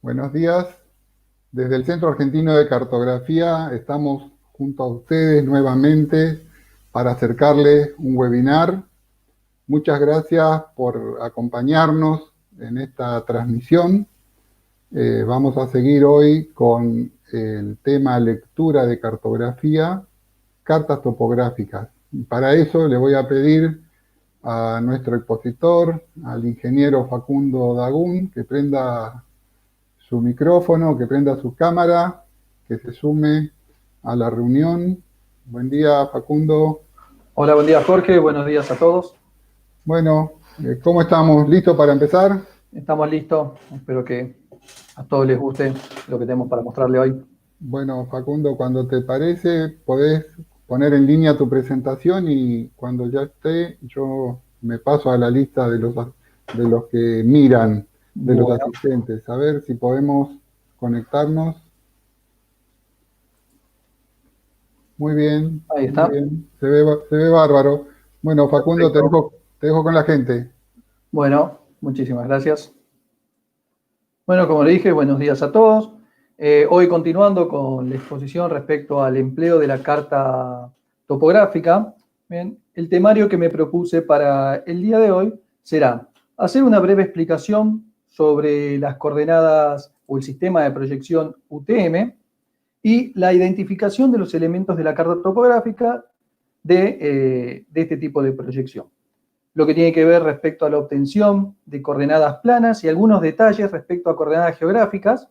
Buenos días. Desde el Centro Argentino de Cartografía estamos junto a ustedes nuevamente para acercarles un webinar. Muchas gracias por acompañarnos en esta transmisión. Vamos a seguir hoy con el tema lectura de cartografía, cartas topográficas. Y para eso le voy a pedir a nuestro expositor, al ingeniero Facundo Dagún, que prenda su micrófono, que prenda su cámara, que se sume a la reunión. Buen día, Facundo. Hola, buen día, Jorge. Buenos días a todos. Bueno, ¿cómo estamos? ¿Listos para empezar? Estamos listos. Espero que a todos les guste lo que tenemos para mostrarle hoy. Bueno, Facundo, cuando te parece, podés poner en línea tu presentación y cuando ya esté, yo me paso a la lista de los que miran, de los Bueno, asistentes. A ver si podemos conectarnos. Muy bien, ahí muy está. bien. Se ve bárbaro. Bueno, Facundo, te Perfecto. dejo con la gente. Bueno, muchísimas gracias. Bueno, como le dije, buenos días a todos. Hoy continuando con la exposición respecto al empleo de la carta topográfica, bien, el temario que me propuse para el día de hoy será hacer una breve explicación sobre las coordenadas o el sistema de proyección UTM y la identificación de los elementos de la carta topográfica de este tipo de proyección. Lo que tiene que ver respecto a la obtención de coordenadas planas y algunos detalles respecto a coordenadas geográficas,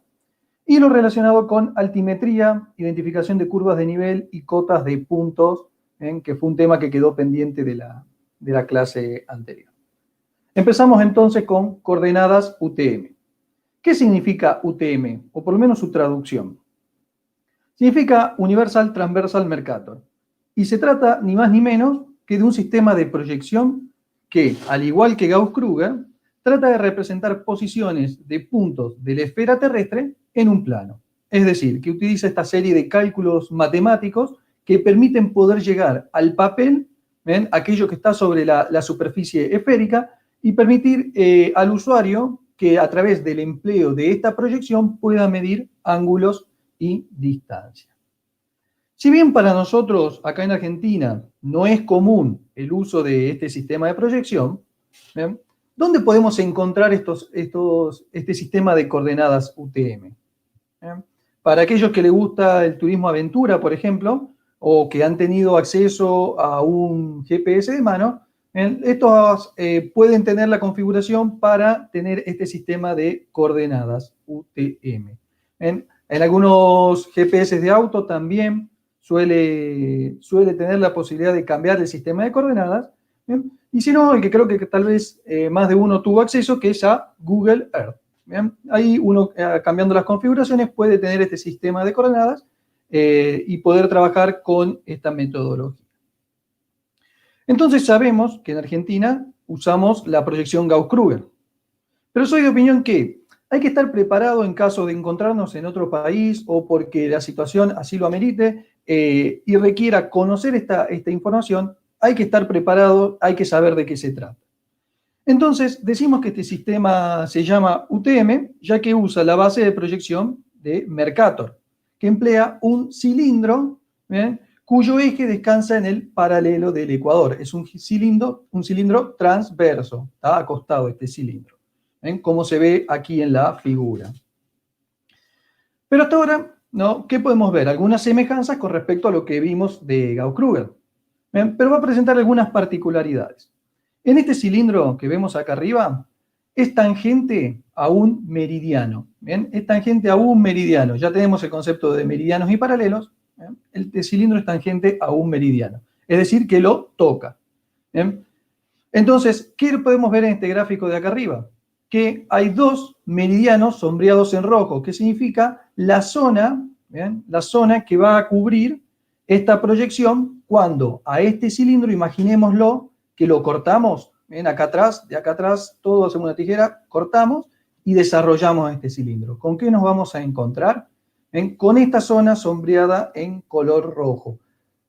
y lo relacionado con altimetría, identificación de curvas de nivel y cotas de puntos, que fue un tema que quedó pendiente de la clase anterior. Empezamos entonces con coordenadas UTM. ¿Qué significa UTM? O por lo menos su traducción. Significa Universal Transversal Mercator. Y se trata ni más ni menos que de un sistema de proyección que, al igual que Gauss-Kruger, trata de representar posiciones de puntos de la esfera terrestre en un plano. Es decir, que utiliza esta serie de cálculos matemáticos que permiten poder llegar al papel, ¿ven?, aquello que está sobre la superficie esférica, y permitir al usuario que a través del empleo de esta proyección pueda medir ángulos y distancia. Si bien para nosotros acá en Argentina no es común el uso de este sistema de proyección, ¿bien?, ¿dónde podemos encontrar este sistema de coordenadas UTM? ¿Bien? Para aquellos que les gusta el turismo aventura, por ejemplo, o que han tenido acceso a un GPS de mano, ¿bien?, estos pueden tener la configuración para tener este sistema de coordenadas UTM. ¿Bien? En algunos GPS de auto también suele tener la posibilidad de cambiar el sistema de coordenadas, ¿bien? Y si no, el que creo que tal vez más de uno tuvo acceso, que es a Google Earth. ¿Bien? Ahí uno, cambiando las configuraciones, puede tener este sistema de coordenadas y poder trabajar con esta metodología. Entonces sabemos que en Argentina usamos la proyección Gauss-Kruger, pero soy de opinión que hay que estar preparado en caso de encontrarnos en otro país o porque la situación así lo amerite y requiera conocer esta información. Hay que estar preparado, hay que saber de qué se trata. Entonces, decimos que este sistema se llama UTM, ya que usa la base de proyección de Mercator, que emplea un cilindro, ¿bien?, cuyo eje descansa en el paralelo del ecuador. Es un cilindro transverso, está acostado este cilindro, ¿bien?, como se ve aquí en la figura. Pero hasta ahora, ¿no?, ¿qué podemos ver? Algunas semejanzas con respecto a lo que vimos de Gauss-Kruger, ¿bien?, pero va a presentar algunas particularidades. En este cilindro que vemos acá arriba, es tangente a un meridiano. ¿Bien? Es tangente a un meridiano. Ya tenemos el concepto de meridianos y paralelos. ¿Bien? El cilindro es tangente a un meridiano. Es decir, que lo toca. ¿Bien? Entonces, ¿qué podemos ver en este gráfico de acá arriba? Que hay dos meridianos sombreados en rojo, que significa la zona, ¿bien?, la zona que va a cubrir esta proyección cuando a este cilindro, imaginémoslo, que lo cortamos, ¿ven? Acá atrás, todo hacemos una tijera, cortamos y desarrollamos este cilindro. ¿Con qué nos vamos a encontrar? ¿Ven? Con esta zona sombreada en color rojo.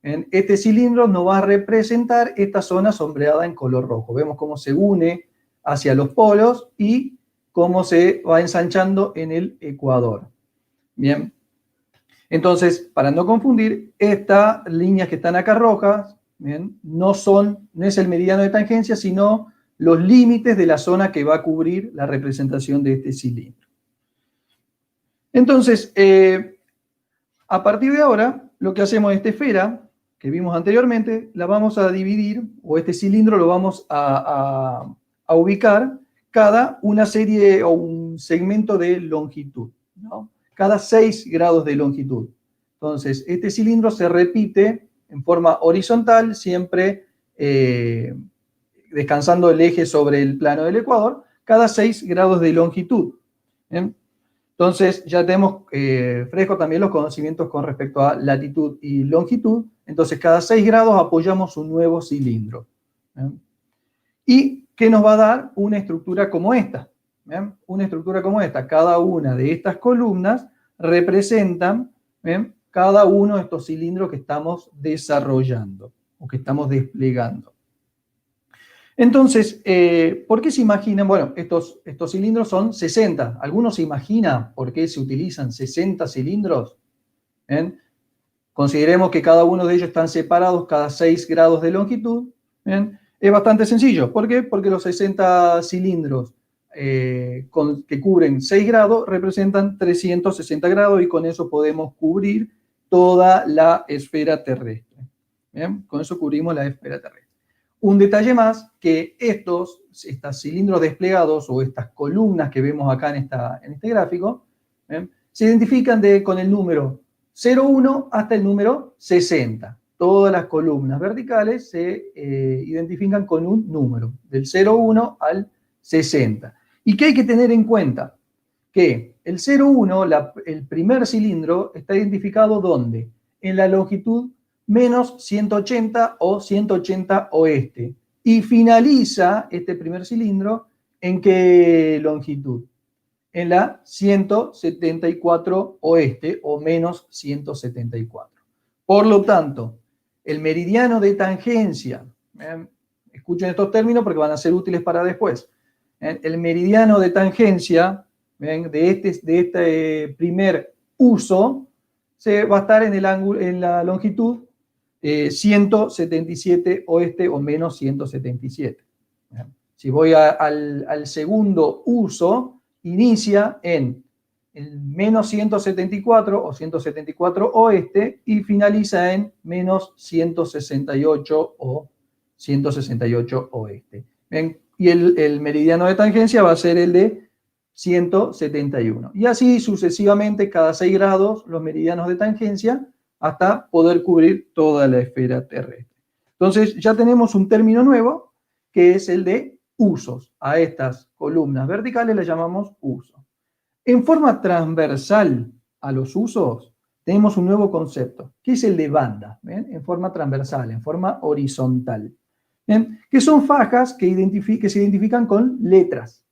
¿Ven? Este cilindro nos va a representar esta zona sombreada en color rojo. Vemos cómo se une hacia los polos y cómo se va ensanchando en el ecuador. Bien. Entonces, para no confundir, estas líneas que están acá rojas, bien, no es el meridiano de tangencia, sino los límites de la zona que va a cubrir la representación de este cilindro. Entonces, a partir de ahora, lo que hacemos es esta esfera que vimos anteriormente, la vamos a dividir, o este cilindro lo vamos a ubicar cada una serie o un segmento de longitud, ¿no? Cada 6 grados de longitud. Entonces, este cilindro se repite en forma horizontal, siempre descansando el eje sobre el plano del ecuador, cada 6 grados de longitud. ¿Bien? Entonces, ya tenemos fresco también los conocimientos con respecto a latitud y longitud. Entonces, cada 6 grados apoyamos un nuevo cilindro. ¿Bien? Y que nos va a dar una estructura como esta. ¿Bien? Una estructura como esta. Cada una de estas columnas representan, ¿bien?, cada uno de estos cilindros que estamos desarrollando o que estamos desplegando. Entonces, ¿por qué se imaginan? Bueno, estos cilindros son 60. ¿Alguno se imagina por qué se utilizan 60 cilindros? ¿Bien? Consideremos que cada uno de ellos están separados cada 6 grados de longitud. ¿Bien? Es bastante sencillo. ¿Por qué? Porque los 60 cilindros que cubren 6 grados representan 360 grados y con eso podemos cubrir toda la esfera terrestre. ¿Bien? Con eso cubrimos la esfera terrestre. Un detalle más, que estos cilindros desplegados o estas columnas que vemos acá en este gráfico, ¿bien?, se identifican con el número 0,1 hasta el número 60. Todas las columnas verticales se identifican con un número, del 0,1 al 60. ¿Y qué hay que tener en cuenta? Que el 0,1, el primer cilindro, está identificado ¿dónde? En la longitud menos 180 o 180 oeste. Y finaliza este primer cilindro ¿en qué longitud? En la 174 oeste o menos 174. Por lo tanto, el meridiano de tangencia, escuchen estos términos porque van a ser útiles para después. El meridiano de tangencia de este primer uso va a estar en la longitud 177 oeste o menos 177. Si voy al segundo uso, inicia en el menos 174 o 174 oeste y finaliza en menos 168 o 168 oeste. ¿Bien? Y el meridiano de tangencia va a ser el de 171. Y así sucesivamente, cada 6 grados, los meridianos de tangencia, hasta poder cubrir toda la esfera terrestre. Entonces, ya tenemos un término nuevo, que es el de usos. A estas columnas verticales las llamamos usos. En forma transversal a los usos, tenemos un nuevo concepto, que es el de banda, ¿ven? En forma transversal, en forma horizontal. ¿Ven? Que son fajas que se identifican con letras.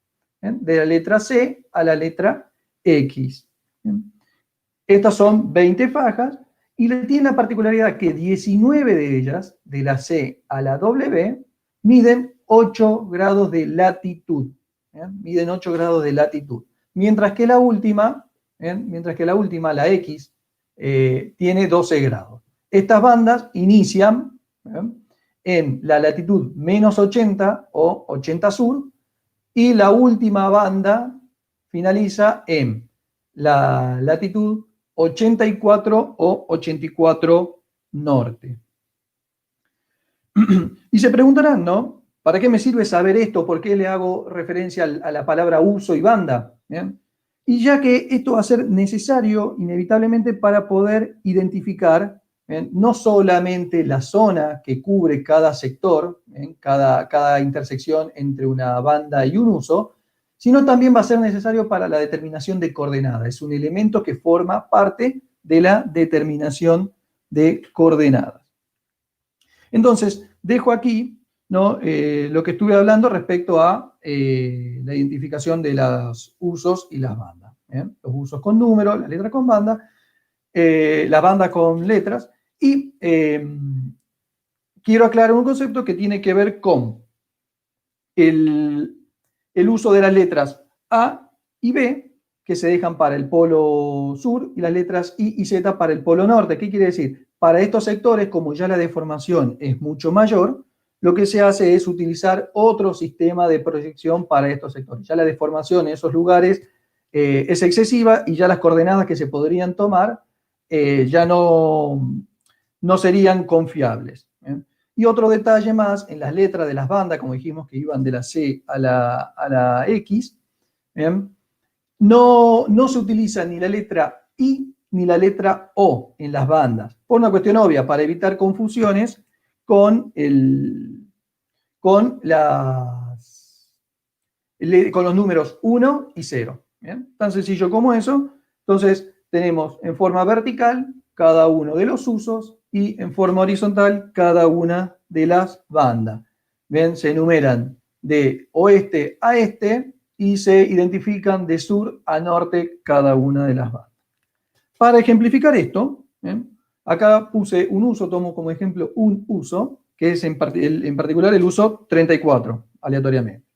¿Ven? De la letra C a la letra X. ¿Ven? Estas son 20 fajas y tienen la particularidad que 19 de ellas, de la C a la W, miden 8 grados de latitud. ¿Ven? Miden 8 grados de latitud. Mientras que la última, la X, tiene 12 grados. Estas bandas inician en la latitud menos 80 o 80 sur, y la última banda finaliza en la latitud 84 o 84 norte. Y se preguntarán, ¿no? ¿Para qué me sirve saber esto? ¿Por qué le hago referencia a la palabra uso y banda? ¿Bien? Y ya que esto va a ser necesario inevitablemente para poder identificar, ¿bien?, no solamente la zona que cubre cada sector, cada intersección entre una banda y un uso, sino también va a ser necesario para la determinación de coordenadas. Es un elemento que forma parte de la determinación de coordenadas. Entonces, dejo aquí, ¿no?, lo que estuve hablando respecto a la identificación de los usos y las bandas. Los usos con números, las letras con banda, las bandas con letras. Y quiero aclarar un concepto que tiene que ver con el uso de las letras A y B, que se dejan para el polo sur, y las letras I y Z para el polo norte. ¿Qué quiere decir? Para estos sectores, como ya la deformación es mucho mayor, lo que se hace es utilizar otro sistema de proyección para estos sectores. Ya la deformación en esos lugares es excesiva y ya las coordenadas que se podrían tomar ya no serían confiables. Y otro detalle más, en las letras de las bandas, como dijimos que iban de la C a la X, no se utiliza ni la letra I ni la letra O en las bandas, por una cuestión obvia, para evitar confusiones con los números 1 y 0. ¿Bien? Tan sencillo como eso. Entonces, tenemos en forma vertical cada uno de los usos y en forma horizontal cada una de las bandas. ¿Ven? Se enumeran de oeste a este y se identifican de sur a norte cada una de las bandas. Para ejemplificar esto, acá puse un uso, tomo como ejemplo un uso, que es en particular el uso 34, aleatoriamente.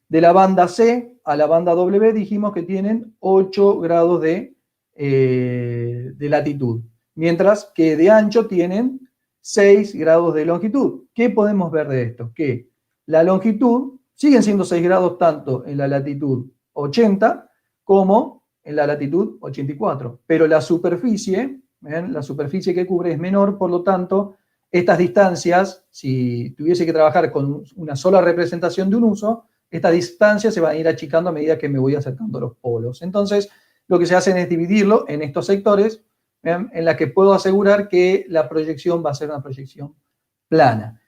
De la banda C a la banda W dijimos que tienen 8 grados de latitud, mientras que de ancho tienen 6 grados de longitud. ¿Qué podemos ver de esto? Que la longitud siguen siendo 6 grados tanto en la latitud 80 como en la latitud 84, pero la superficie que cubre es menor, por lo tanto, estas distancias, si tuviese que trabajar con una sola representación de un uso, estas distancias se van a ir achicando a medida que me voy acercando a los polos. Entonces, lo que se hace es dividirlo en estos sectores, en la que puedo asegurar que la proyección va a ser una proyección plana.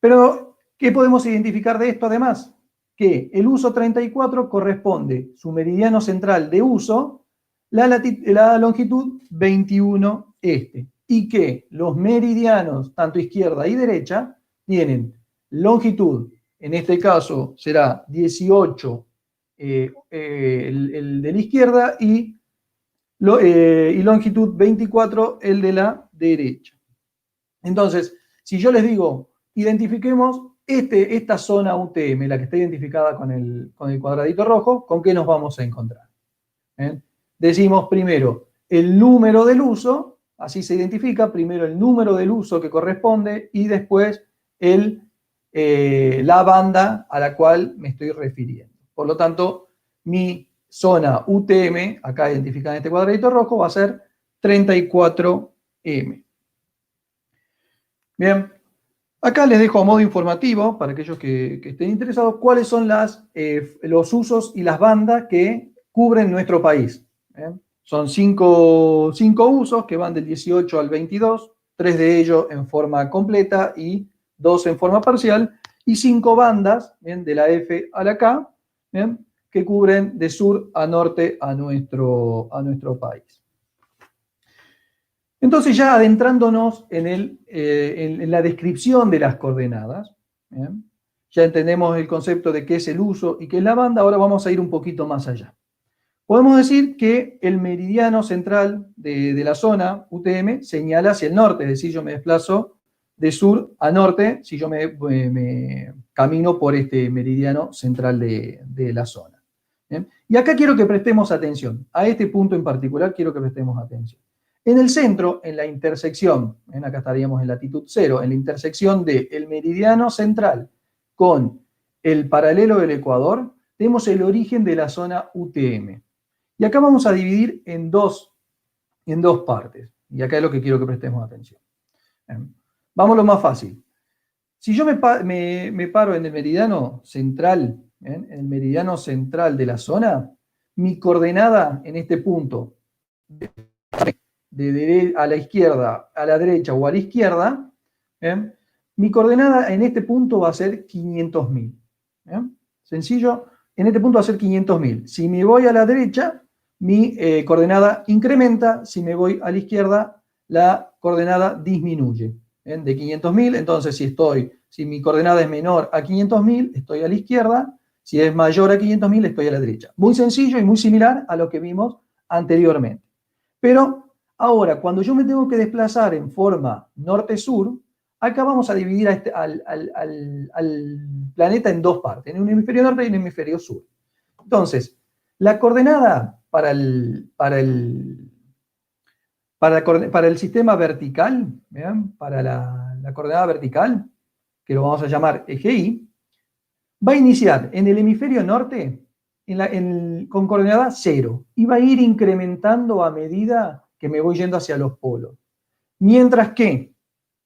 Pero, ¿qué podemos identificar de esto además? Que el uso 34 corresponde, su meridiano central de uso, la longitud 21 este, y que los meridianos, tanto izquierda y derecha, tienen longitud, en este caso será 18 el de la izquierda y longitud 24 el de la derecha. Entonces, si yo les digo, identifiquemos esta zona UTM, la que está identificada con el cuadradito rojo, ¿con qué nos vamos a encontrar? Decimos primero el número del uso, así se identifica, primero el número del uso que corresponde y después la banda a la cual me estoy refiriendo. Por lo tanto, mi zona UTM, acá identificada en este cuadradito rojo, va a ser 34M. Bien, acá les dejo a modo informativo, para aquellos que estén interesados, cuáles son los usos y las bandas que cubren nuestro país. Son cinco usos que van del 18 al 22, 3 de ellos en forma completa y 2 en forma parcial, y 5 bandas, ¿bien?, de la F a la K, ¿bien?, que cubren de sur a norte a nuestro país. Entonces, ya adentrándonos en la descripción de las coordenadas, ¿bien?, ya entendemos el concepto de qué es el uso y qué es la banda, ahora vamos a ir un poquito más allá. Podemos decir que el meridiano central de la zona UTM señala hacia el norte, es decir, yo me desplazo de sur a norte si yo me camino por este meridiano central de la zona. ¿Bien? Y acá quiero que prestemos atención, a este punto en particular quiero que prestemos atención. En el centro, en la intersección, acá estaríamos en latitud 0, en la intersección del meridiano central con el paralelo del ecuador, tenemos el origen de la zona UTM. Y acá vamos a dividir en dos partes. Y acá es lo que quiero que prestemos atención. Vamos a lo más fácil. Si yo me paro en el meridiano central, en el meridiano central de la zona, mi coordenada en este punto, a la izquierda, a la derecha o a la izquierda, mi coordenada en este punto va a ser 500.000. Sencillo, en este punto va a ser 500.000. Si me voy a la derecha, mi coordenada incrementa, si me voy a la izquierda, la coordenada disminuye. De 500.000, entonces si mi coordenada es menor a 500.000, estoy a la izquierda, si es mayor a 500.000, estoy a la derecha. Muy sencillo y muy similar a lo que vimos anteriormente. Pero ahora, cuando yo me tengo que desplazar en forma norte-sur, acá vamos a dividir al planeta en dos partes, en un hemisferio norte y un hemisferio sur. Entonces, la coordenada para el sistema vertical, ¿vean? Para la coordenada vertical, que lo vamos a llamar eje Y, va a iniciar en el hemisferio norte con coordenada 0 y va a ir incrementando a medida que me voy yendo hacia los polos. Mientras que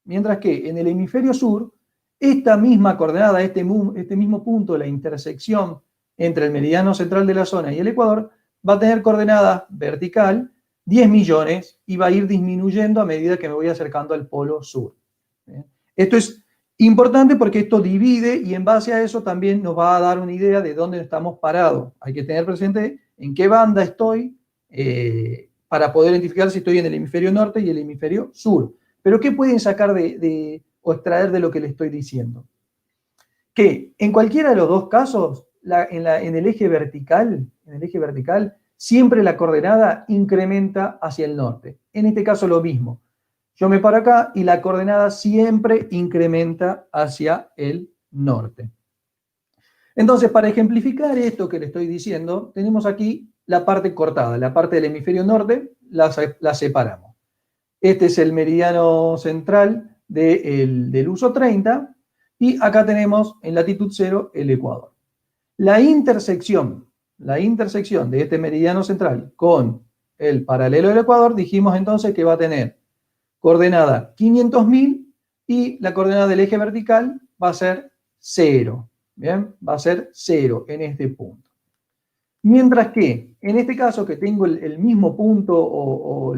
en el hemisferio sur, esta misma coordenada, este mismo punto, la intersección entre el meridiano central de la zona y el ecuador, va a tener coordenada vertical 10 millones y va a ir disminuyendo a medida que me voy acercando al polo sur. Esto es importante porque esto divide y en base a eso también nos va a dar una idea de dónde estamos parados. Hay que tener presente en qué banda estoy para poder identificar si estoy en el hemisferio norte y el hemisferio sur. Pero ¿qué pueden sacar o extraer de lo que les estoy diciendo? Que en cualquiera de los dos casos, en el eje vertical, siempre la coordenada incrementa hacia el norte. En este caso lo mismo. Yo me paro acá y la coordenada siempre incrementa hacia el norte. Entonces, para ejemplificar esto que le estoy diciendo, tenemos aquí la parte cortada, la parte del hemisferio norte, la separamos. Este es el meridiano central del uso 30 y acá tenemos en latitud 0 el ecuador. La intersección de este meridiano central con el paralelo del ecuador, dijimos entonces que va a tener coordenada 500.000 y la coordenada del eje vertical va a ser 0. ¿Bien? Va a ser 0 en este punto. Mientras que, en este caso que tengo el mismo punto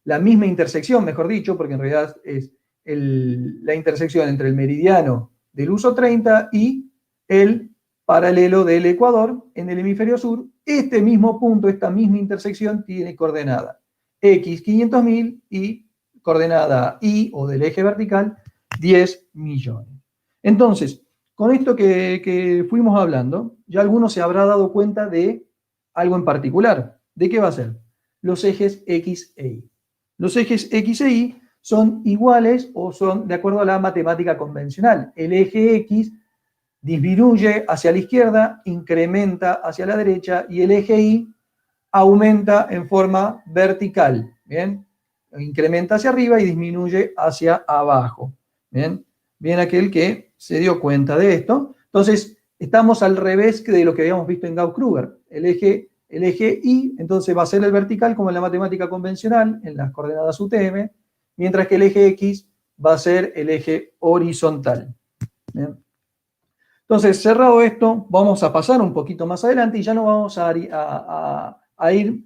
la misma intersección, mejor dicho, porque en realidad es la intersección entre el meridiano del uso 30 y el paralelo del ecuador en el hemisferio sur, este mismo punto, esta misma intersección tiene coordenada x 500.000 y coordenada y o del eje vertical 10 millones. Entonces, con esto que fuimos hablando, ya alguno se habrá dado cuenta de algo en particular. ¿De qué va a ser? Los ejes X e Y. Los ejes X e Y son iguales o son de acuerdo a la matemática convencional. El eje X disminuye hacia la izquierda, incrementa hacia la derecha y el eje Y aumenta en forma vertical. ¿Bien? Incrementa hacia arriba y disminuye hacia abajo. ¿Bien? Bien aquel que se dio cuenta de esto. Entonces, estamos al revés de lo que habíamos visto en Gauss-Kruger. El eje Y, entonces, va a ser el vertical como en la matemática convencional, en las coordenadas UTM, mientras que el eje X va a ser el eje horizontal. ¿Bien? Entonces, cerrado esto, vamos a pasar un poquito más adelante y ya nos vamos a ir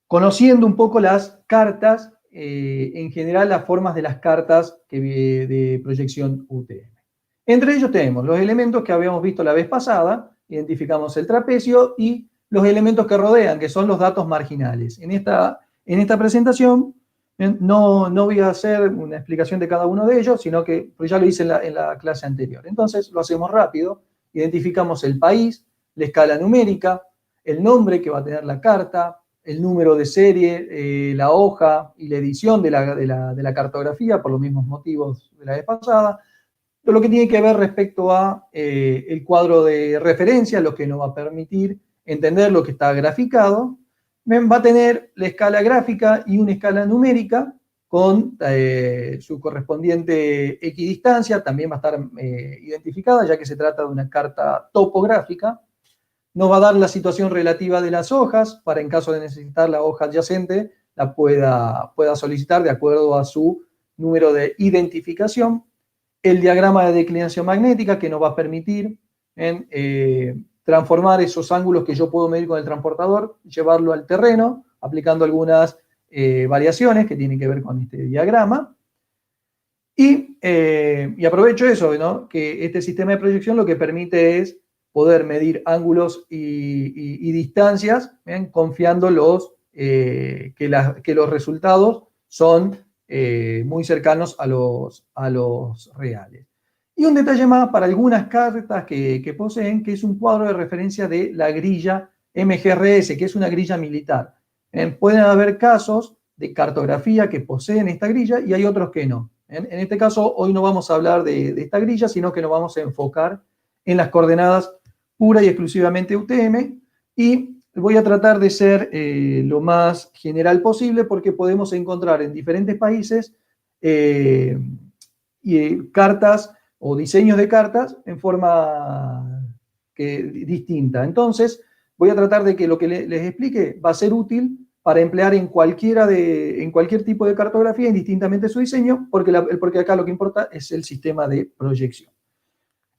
conociendo un poco las cartas, en general las formas de las cartas de proyección UTM. Entre ellos tenemos los elementos que habíamos visto la vez pasada, identificamos el trapecio y los elementos que rodean, que son los datos marginales. En esta presentación no voy a hacer una explicación de cada uno de ellos, sino que pues ya lo hice en la clase anterior. Entonces lo hacemos rápido, identificamos el país, la escala numérica, el nombre que va a tener la carta, el número de serie, la hoja y la edición de la cartografía, por los mismos motivos de la vez pasada. Lo que tiene que ver respecto a el cuadro de referencia, lo que nos va a permitir entender lo que está graficado. Va a tener la escala gráfica y una escala numérica con su correspondiente equidistancia, también va a estar identificada, ya que se trata de una carta topográfica. Nos va a dar la situación relativa de las hojas, para en caso de necesitar la hoja adyacente, la pueda solicitar de acuerdo a su número de identificación. El diagrama de declinación magnética, que nos va a permitir transformar esos ángulos que yo puedo medir con el transportador, llevarlo al terreno, aplicando algunas variaciones que tienen que ver con este diagrama. Y aprovecho eso, ¿no? Que este sistema de proyección lo que permite es poder medir ángulos y distancias, confiando que los resultados son muy cercanos a los reales. Y un detalle más para algunas cartas que poseen, que es un cuadro de referencia de la grilla MGRS, que es una grilla militar. Pueden haber casos de cartografía que poseen esta grilla y hay otros que no. En este caso, hoy no vamos a hablar de esta grilla, sino que nos vamos a enfocar en las coordenadas pura y exclusivamente UTM, y voy a tratar de ser lo más general posible porque podemos encontrar en diferentes países cartas o diseños de cartas en forma distinta. Entonces, voy a tratar de que lo que les explique va a ser útil para emplear en cualquier tipo de cartografía, indistintamente su diseño, porque acá lo que importa es el sistema de proyección.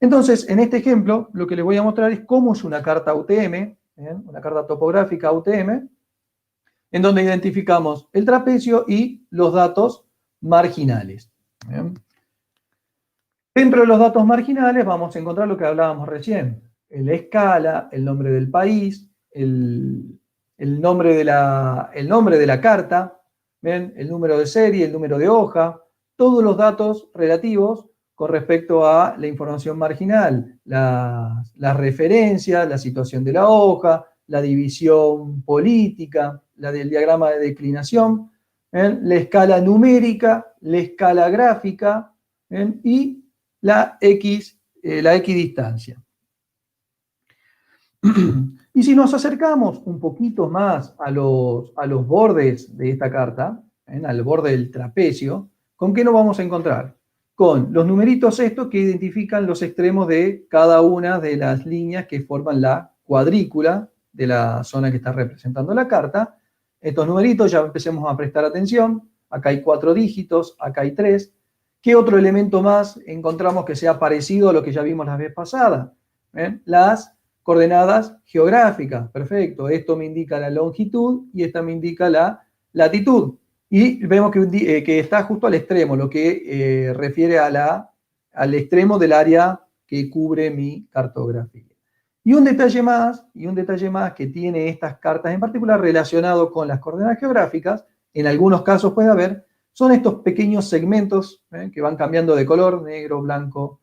Entonces, en este ejemplo, lo que les voy a mostrar es cómo es una carta UTM, una carta topográfica UTM, en donde identificamos el trapecio y los datos marginales. ¿Bien? Dentro de los datos marginales vamos a encontrar lo que hablábamos recién, la escala, el nombre del país, el nombre de la carta, ¿ven? El número de serie, el número de hoja, todos los datos relativos con respecto a la información marginal, las referencias, la situación de la hoja, la división política, la del diagrama de declinación, ¿ven? La escala numérica, la escala gráfica, ¿ven? Y la equidistancia. Y si nos acercamos un poquito más a los bordes de esta carta, al borde del trapecio, ¿con qué nos vamos a encontrar? Con los numeritos estos que identifican los extremos de cada una de las líneas que forman la cuadrícula de la zona que está representando la carta. Estos numeritos ya empecemos a prestar atención. Acá hay 4 dígitos, acá hay 3. ¿Qué otro elemento más encontramos que sea parecido a lo que ya vimos la vez pasada? Las coordenadas geográficas. Perfecto. Esto me indica la longitud y esta me indica la latitud. Y vemos que está justo al extremo, lo que refiere al extremo del área que cubre mi cartografía. Y un detalle más que tiene estas cartas en particular relacionado con las coordenadas geográficas, en algunos casos puede haber, son estos pequeños segmentos que van cambiando de color, negro, blanco,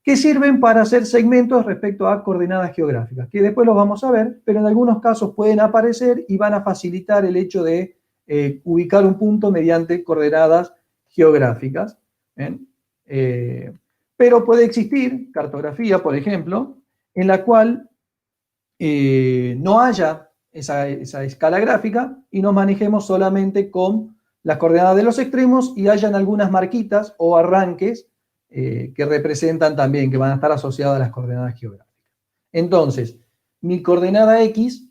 que sirven para hacer segmentos respecto a coordenadas geográficas, que después los vamos a ver, pero en algunos casos pueden aparecer y van a facilitar el hecho de ubicar un punto mediante coordenadas geográficas. Pero puede existir cartografía, por ejemplo, en la cual no haya esa escala gráfica y nos manejemos solamente con las coordenadas de los extremos y hayan algunas marquitas o arranques que representan también, que van a estar asociadas a las coordenadas geográficas. Entonces, mi coordenada X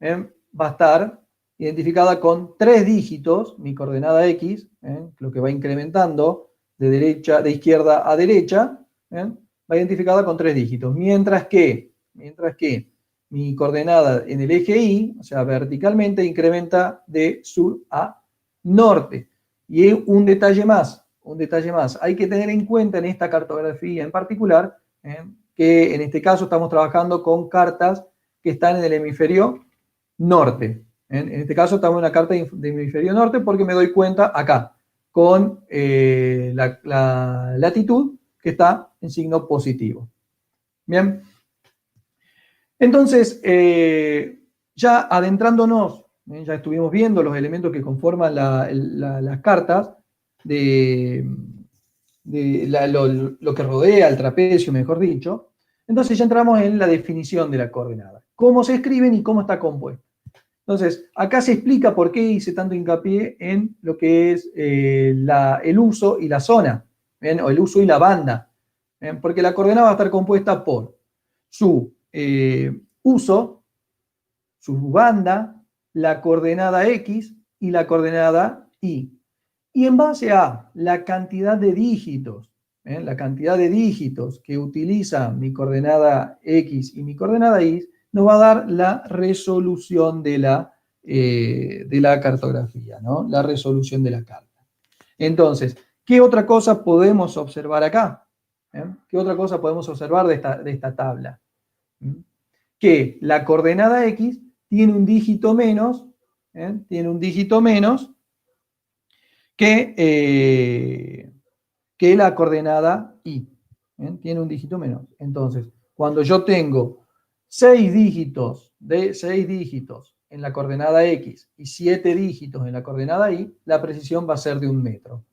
va a estar identificada con 3 dígitos, mi coordenada X, lo que va incrementando de izquierda a derecha, va identificada con 3 dígitos, mientras que mi coordenada en el eje Y, o sea, verticalmente, incrementa de sur a norte. Y un detalle más, hay que tener en cuenta en esta cartografía en particular, que en este caso estamos trabajando con cartas que están en el hemisferio norte. En este caso estamos en una carta de hemisferio norte porque me doy cuenta acá, con la latitud que está en signo positivo. Bien. Entonces, ya adentrándonos, ya estuvimos viendo los elementos que conforman las cartas, lo que rodea el trapecio, mejor dicho. Entonces ya entramos en la definición de la coordenada. Cómo se escriben y cómo está compuesta. Entonces, acá se explica por qué hice tanto hincapié en lo que es el uso y la zona, ¿bien? O el uso y la banda. ¿Bien? Porque la coordenada va a estar compuesta por su uso, su banda, la coordenada X y la coordenada Y. Y en base a la cantidad de dígitos, que utiliza mi coordenada X y mi coordenada Y, nos va a dar la resolución de la cartografía, ¿no? La resolución de la carta. Entonces, ¿qué otra cosa podemos observar acá? ¿Qué otra cosa podemos observar de esta tabla? Que la coordenada X tiene un dígito menos, que la coordenada Y. Tiene un dígito menos. Entonces, cuando yo tengo 6 dígitos en la coordenada X y 7 dígitos en la coordenada Y, la precisión va a ser de 1 metro.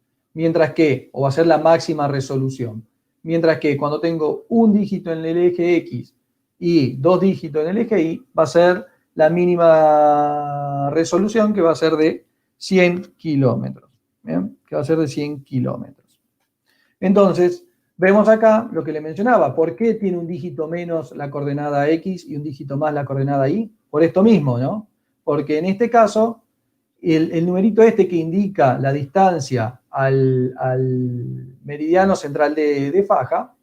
O va a ser la máxima resolución. Mientras que cuando tengo un dígito en el eje X y 2 dígitos en el eje Y, va a ser la mínima resolución, que va a ser de 100 kilómetros. ¿Bien? Que va a ser de 100 kilómetros. Entonces, vemos acá lo que le mencionaba. ¿Por qué tiene un dígito menos la coordenada X y un dígito más la coordenada Y? Por esto mismo, ¿no? Porque en este caso, el numerito este que indica la distancia al meridiano central de faja,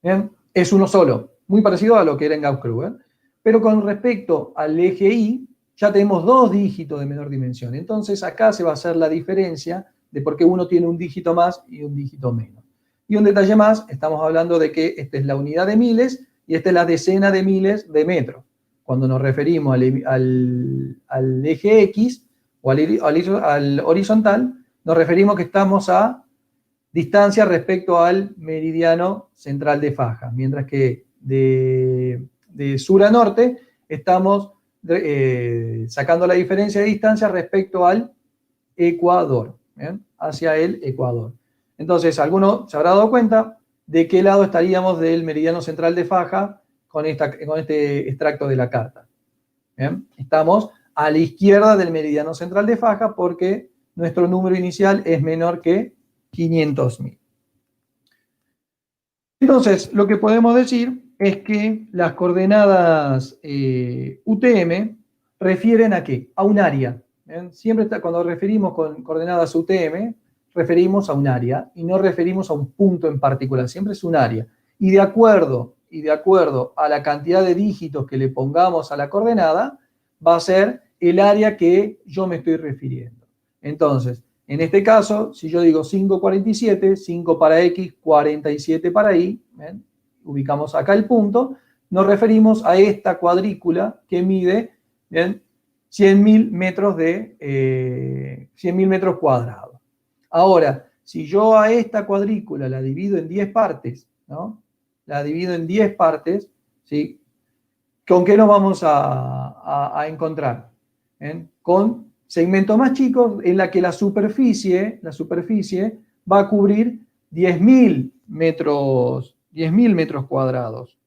¿bien? Es uno solo, muy parecido a lo que era en Gauss-Krüger. Pero con respecto al eje Y, ya tenemos 2 dígitos de menor dimensión. Entonces acá se va a hacer la diferencia de por qué uno tiene un dígito más y un dígito menos. Y un detalle más, estamos hablando de que esta es la unidad de miles y esta es la decena de miles de metros. Cuando nos referimos al eje X o al horizontal, nos referimos que estamos a distancia respecto al meridiano central de faja, mientras que de sur a norte estamos sacando la diferencia de distancia respecto al ecuador, ¿bien? Hacia el ecuador. Entonces, alguno se habrá dado cuenta de qué lado estaríamos del meridiano central de faja con este extracto de la carta. ¿Bien? Estamos a la izquierda del meridiano central de faja porque nuestro número inicial es menor que 500.000. Entonces, lo que podemos decir es que las coordenadas UTM refieren ¿a qué? A un área. ¿Bien? Siempre cuando referimos con coordenadas UTM, referimos a un área y no referimos a un punto en particular, siempre es un área. Y de acuerdo a la cantidad de dígitos que le pongamos a la coordenada, va a ser el área que yo me estoy refiriendo. Entonces, en este caso, si yo digo 5,47, 5 para X, 47 para Y, ¿ven? Ubicamos acá el punto, nos referimos a esta cuadrícula que mide, ¿bien? 100.000 metros 100.000 metros cuadrados. Ahora, si yo a esta cuadrícula la divido en 10 partes, ¿no? La divido en 10 partes, ¿sí? ¿Con qué nos vamos a encontrar? ¿Bien? Con segmentos más chicos en la que la superficie va a cubrir 10.000 metros cuadrados.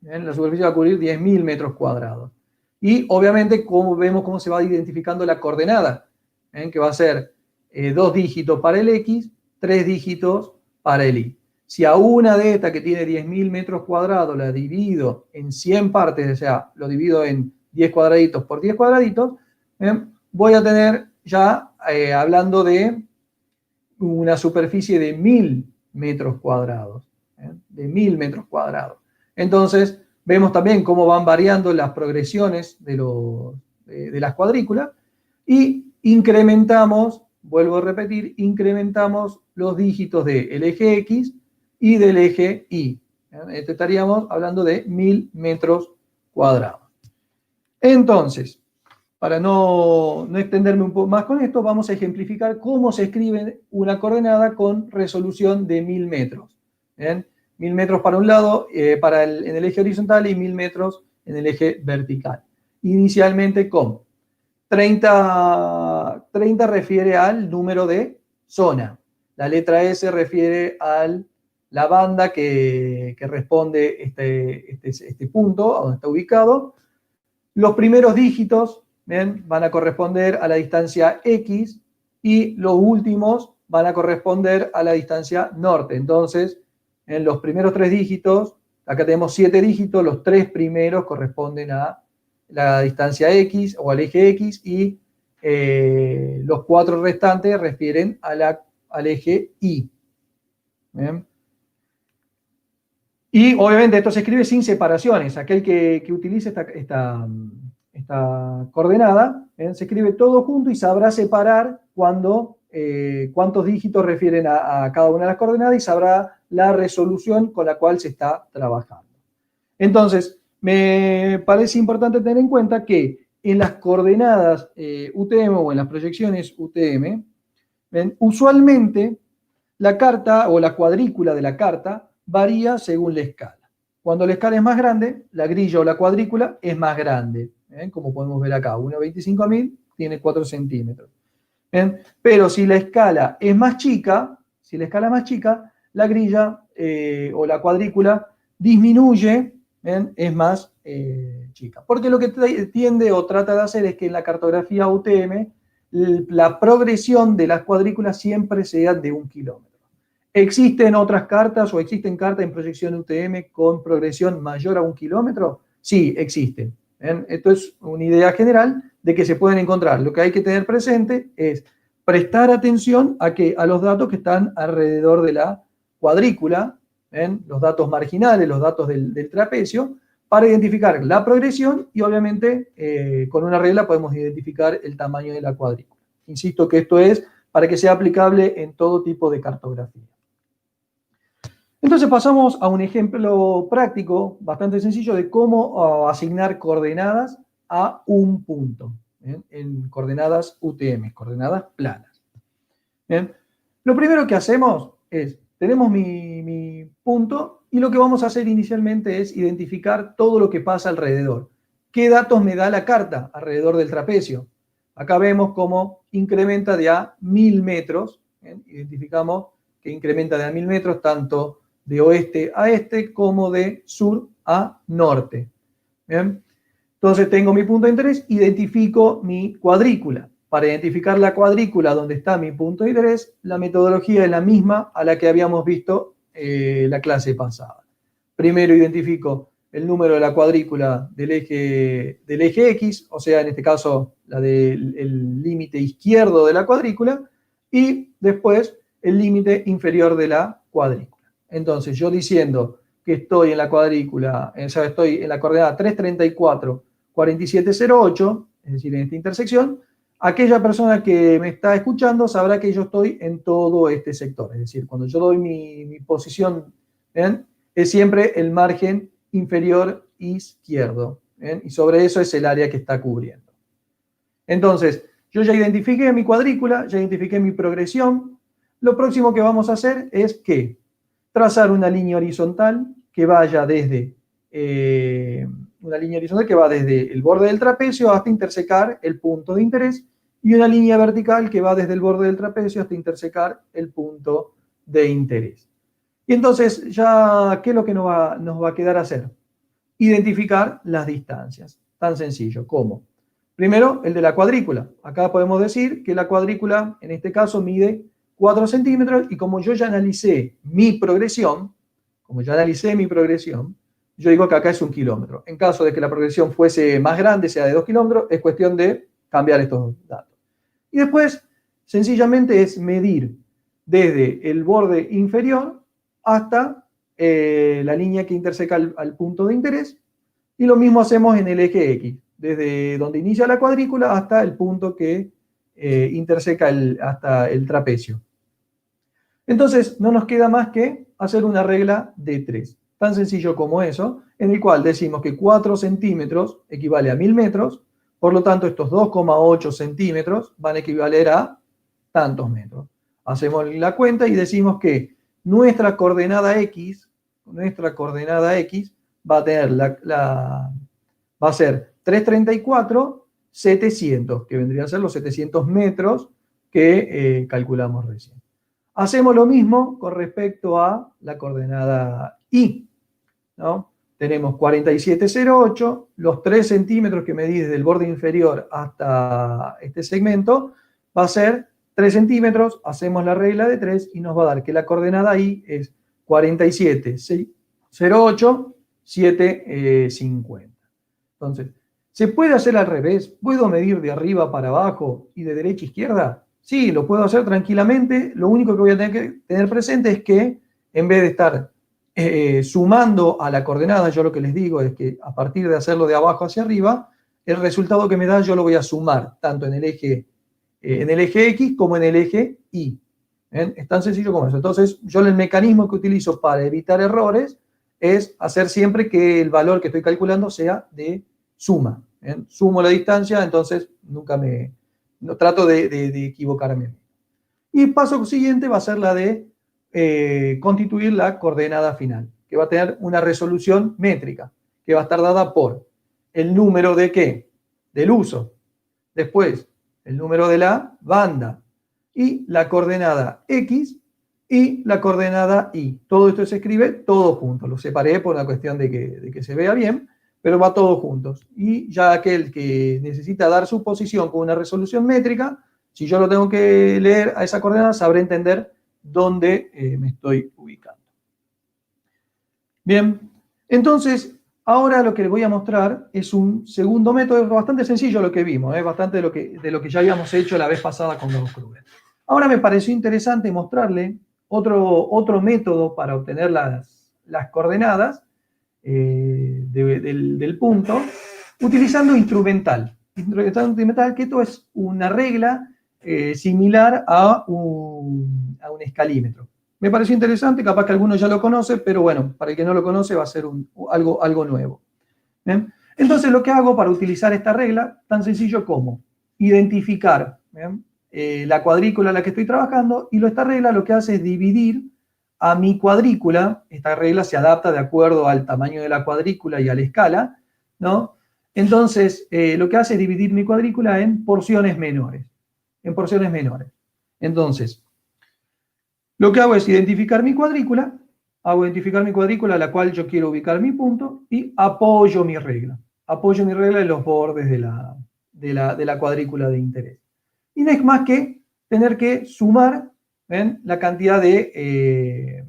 ¿Bien? La superficie va a cubrir 10.000 metros cuadrados. Y obviamente vemos cómo se va identificando la coordenada, ¿bien? Que va a ser 2 dígitos para el X, 3 dígitos para el Y. Si a una de estas que tiene 10.000 metros cuadrados la divido en 100 partes, o sea, lo divido en 10 cuadraditos por 10 cuadraditos, ¿bien? Voy a tener ya, hablando de una superficie de 1.000 metros cuadrados. De 1.000 metros cuadrados. Entonces, vemos también cómo van variando las progresiones de las cuadrículas y incrementamos, vuelvo a repetir, incrementamos los dígitos del eje X y del eje Y. Estaríamos hablando de 1.000 metros cuadrados. Entonces, para no extenderme un poco más con esto, vamos a ejemplificar cómo se escribe una coordenada con resolución de 1.000 metros. ¿Bien? 1.000 metros para un lado, en el eje horizontal, y 1.000 metros en el eje vertical. Inicialmente con 30 refiere al número de zona. La letra S refiere a la banda que responde este punto, a donde está ubicado. Los primeros dígitos, ¿bien?, van a corresponder a la distancia X y los últimos van a corresponder a la distancia norte. Entonces, en los primeros 3 dígitos, acá tenemos 7 dígitos, los 3 primeros corresponden a la distancia X o al eje X y los 4 restantes refieren al eje Y. ¿Bien? Y obviamente esto se escribe sin separaciones. Aquel que utilice esta coordenada, se escribe todo junto y sabrá separar cuántos dígitos refieren a cada una de las coordenadas y sabrá la resolución con la cual se está trabajando. Entonces, me parece importante tener en cuenta que en las coordenadas UTM o en las proyecciones UTM, usualmente la carta o la cuadrícula de la carta varía según la escala. Cuando la escala es más grande, la grilla o la cuadrícula es más grande. Como podemos ver acá, 1/25.000 tiene 4 centímetros. Pero si la escala es más chica, la grilla o la cuadrícula disminuye ¿bien? Es más chica. Porque lo que tiende o trata de hacer es que en la cartografía UTM la progresión de las cuadrículas siempre sea de 1 kilómetro. ¿Existen otras cartas o existen cartas en proyección UTM con progresión mayor a 1 kilómetro? Sí, existen. ¿Bien? Esto es una idea general de que se pueden encontrar. Lo que hay que tener presente es prestar atención a los datos que están alrededor de la cuadrícula, ¿bien? Los datos marginales, los datos del trapecio, para identificar la progresión y obviamente con una regla podemos identificar el tamaño de la cuadrícula. Insisto que esto es para que sea aplicable en todo tipo de cartografía. Entonces pasamos a un ejemplo práctico bastante sencillo de cómo asignar coordenadas a un punto, ¿bien? En coordenadas UTM, coordenadas planas. ¿Bien? Lo primero que hacemos es, tenemos mi punto y lo que vamos a hacer inicialmente es identificar todo lo que pasa alrededor. ¿Qué datos me da la carta alrededor del trapecio? Acá vemos cómo incrementa de a 1000 metros. ¿Bien? Identificamos que incrementa de a 1000 metros tanto de oeste a este como de sur a norte. ¿Bien? Entonces tengo mi punto de interés, identifico mi cuadrícula. Para identificar la cuadrícula donde está mi punto de interés, la metodología es la misma a la que habíamos visto la clase pasada. Primero identifico el número de la cuadrícula del eje X, o sea, en este caso, la del límite izquierdo de la cuadrícula, y después el límite inferior de la cuadrícula. Entonces, yo diciendo que estoy en la cuadrícula, o sea, estoy en la coordenada 334, 4708, es decir, en esta intersección, aquella persona que me está escuchando sabrá que yo estoy en todo este sector. Es decir, cuando yo doy mi posición, ¿bien? Es siempre el margen inferior izquierdo. ¿Bien? Y sobre eso es el área que está cubriendo. Entonces, yo ya identifiqué mi cuadrícula, ya identifiqué mi progresión. Lo próximo que vamos a hacer es ¿qué? Trazar una línea horizontal que vaya desde el borde del trapecio hasta intersecar el punto de interés y una línea vertical que va desde el borde del trapecio hasta intersecar el punto de interés. Y entonces, ya, ¿qué es lo que nos va a quedar hacer? Identificar las distancias. Tan sencillo como, primero, el de la cuadrícula. Acá podemos decir que la cuadrícula, en este caso, mide 4 centímetros y como yo ya analicé mi progresión, yo digo que acá es 1 kilómetro. En caso de que la progresión fuese más grande, sea de 2 kilómetros, es cuestión de cambiar estos datos. Y después, sencillamente es medir desde el borde inferior hasta la línea que interseca al punto de interés. Y lo mismo hacemos en el eje X, desde donde inicia la cuadrícula hasta el punto que interseca hasta el trapecio. Entonces, no nos queda más que hacer una regla de 3. Tan sencillo como eso, en el cual decimos que 4 centímetros equivale a 1000 metros, por lo tanto, estos 2,8 centímetros van a equivaler a tantos metros. Hacemos la cuenta y decimos que nuestra coordenada X va a tener va a ser 334, 700, que vendrían a ser los 700 metros que calculamos recién. Hacemos lo mismo con respecto a la coordenada Y, ¿no? Tenemos 4708, los 3 centímetros que medí desde el borde inferior hasta este segmento, va a ser 3 centímetros, hacemos la regla de 3 y nos va a dar que la coordenada Y es 4708, 750. Entonces, ¿se puede hacer al revés? ¿Puedo medir de arriba para abajo y de derecha a izquierda? Sí, lo puedo hacer tranquilamente. Lo único que voy a tener que tener presente es que en vez de estar sumando a la coordenada, yo lo que les digo es que a partir de hacerlo de abajo hacia arriba, el resultado que me da yo lo voy a sumar tanto en el eje X como en el eje Y. ¿Ven? Es tan sencillo como eso. Entonces, yo el mecanismo que utilizo para evitar errores es hacer siempre que el valor que estoy calculando sea de suma. ¿Ven? Sumo la distancia, entonces nunca no trato de equivocarme. Y el paso siguiente va a ser la de constituir la coordenada final, que va a tener una resolución métrica, que va a estar dada por el número de ¿qué? Del uso. Después, el número de la banda. Y la coordenada X y la coordenada Y. Todo esto se escribe todo junto. Lo separé por una cuestión de que se vea bien, pero va todo juntos. Y ya aquel que necesita dar su posición con una resolución métrica, si yo lo tengo que leer a esa coordenada, sabré entender dónde me estoy ubicando. Bien, entonces, ahora lo que les voy a mostrar es un segundo método, es bastante sencillo lo que vimos, bastante de lo que ya habíamos hecho la vez pasada con Gauss-Krüger. Ahora me pareció interesante mostrarle otro método para obtener las coordenadas del punto, utilizando instrumental. Instrumental, que esto es una regla similar a un escalímetro. Me pareció interesante, capaz que alguno ya lo conoce, pero bueno, para el que no lo conoce va a ser algo nuevo. ¿Bien? Entonces lo que hago para utilizar esta regla, tan sencillo como identificar la cuadrícula en la que estoy trabajando, y esta regla lo que hace es dividir a mi cuadrícula. Esta regla se adapta de acuerdo al tamaño de la cuadrícula y a la escala, ¿no? Entonces, lo que hace es dividir mi cuadrícula en porciones menores. En porciones menores. Entonces, lo que hago es identificar mi cuadrícula, a la cual yo quiero ubicar mi punto, y apoyo mi regla. Apoyo mi regla en los bordes de la cuadrícula de interés. Y no es más que tener que sumar, ¿ven?, la cantidad de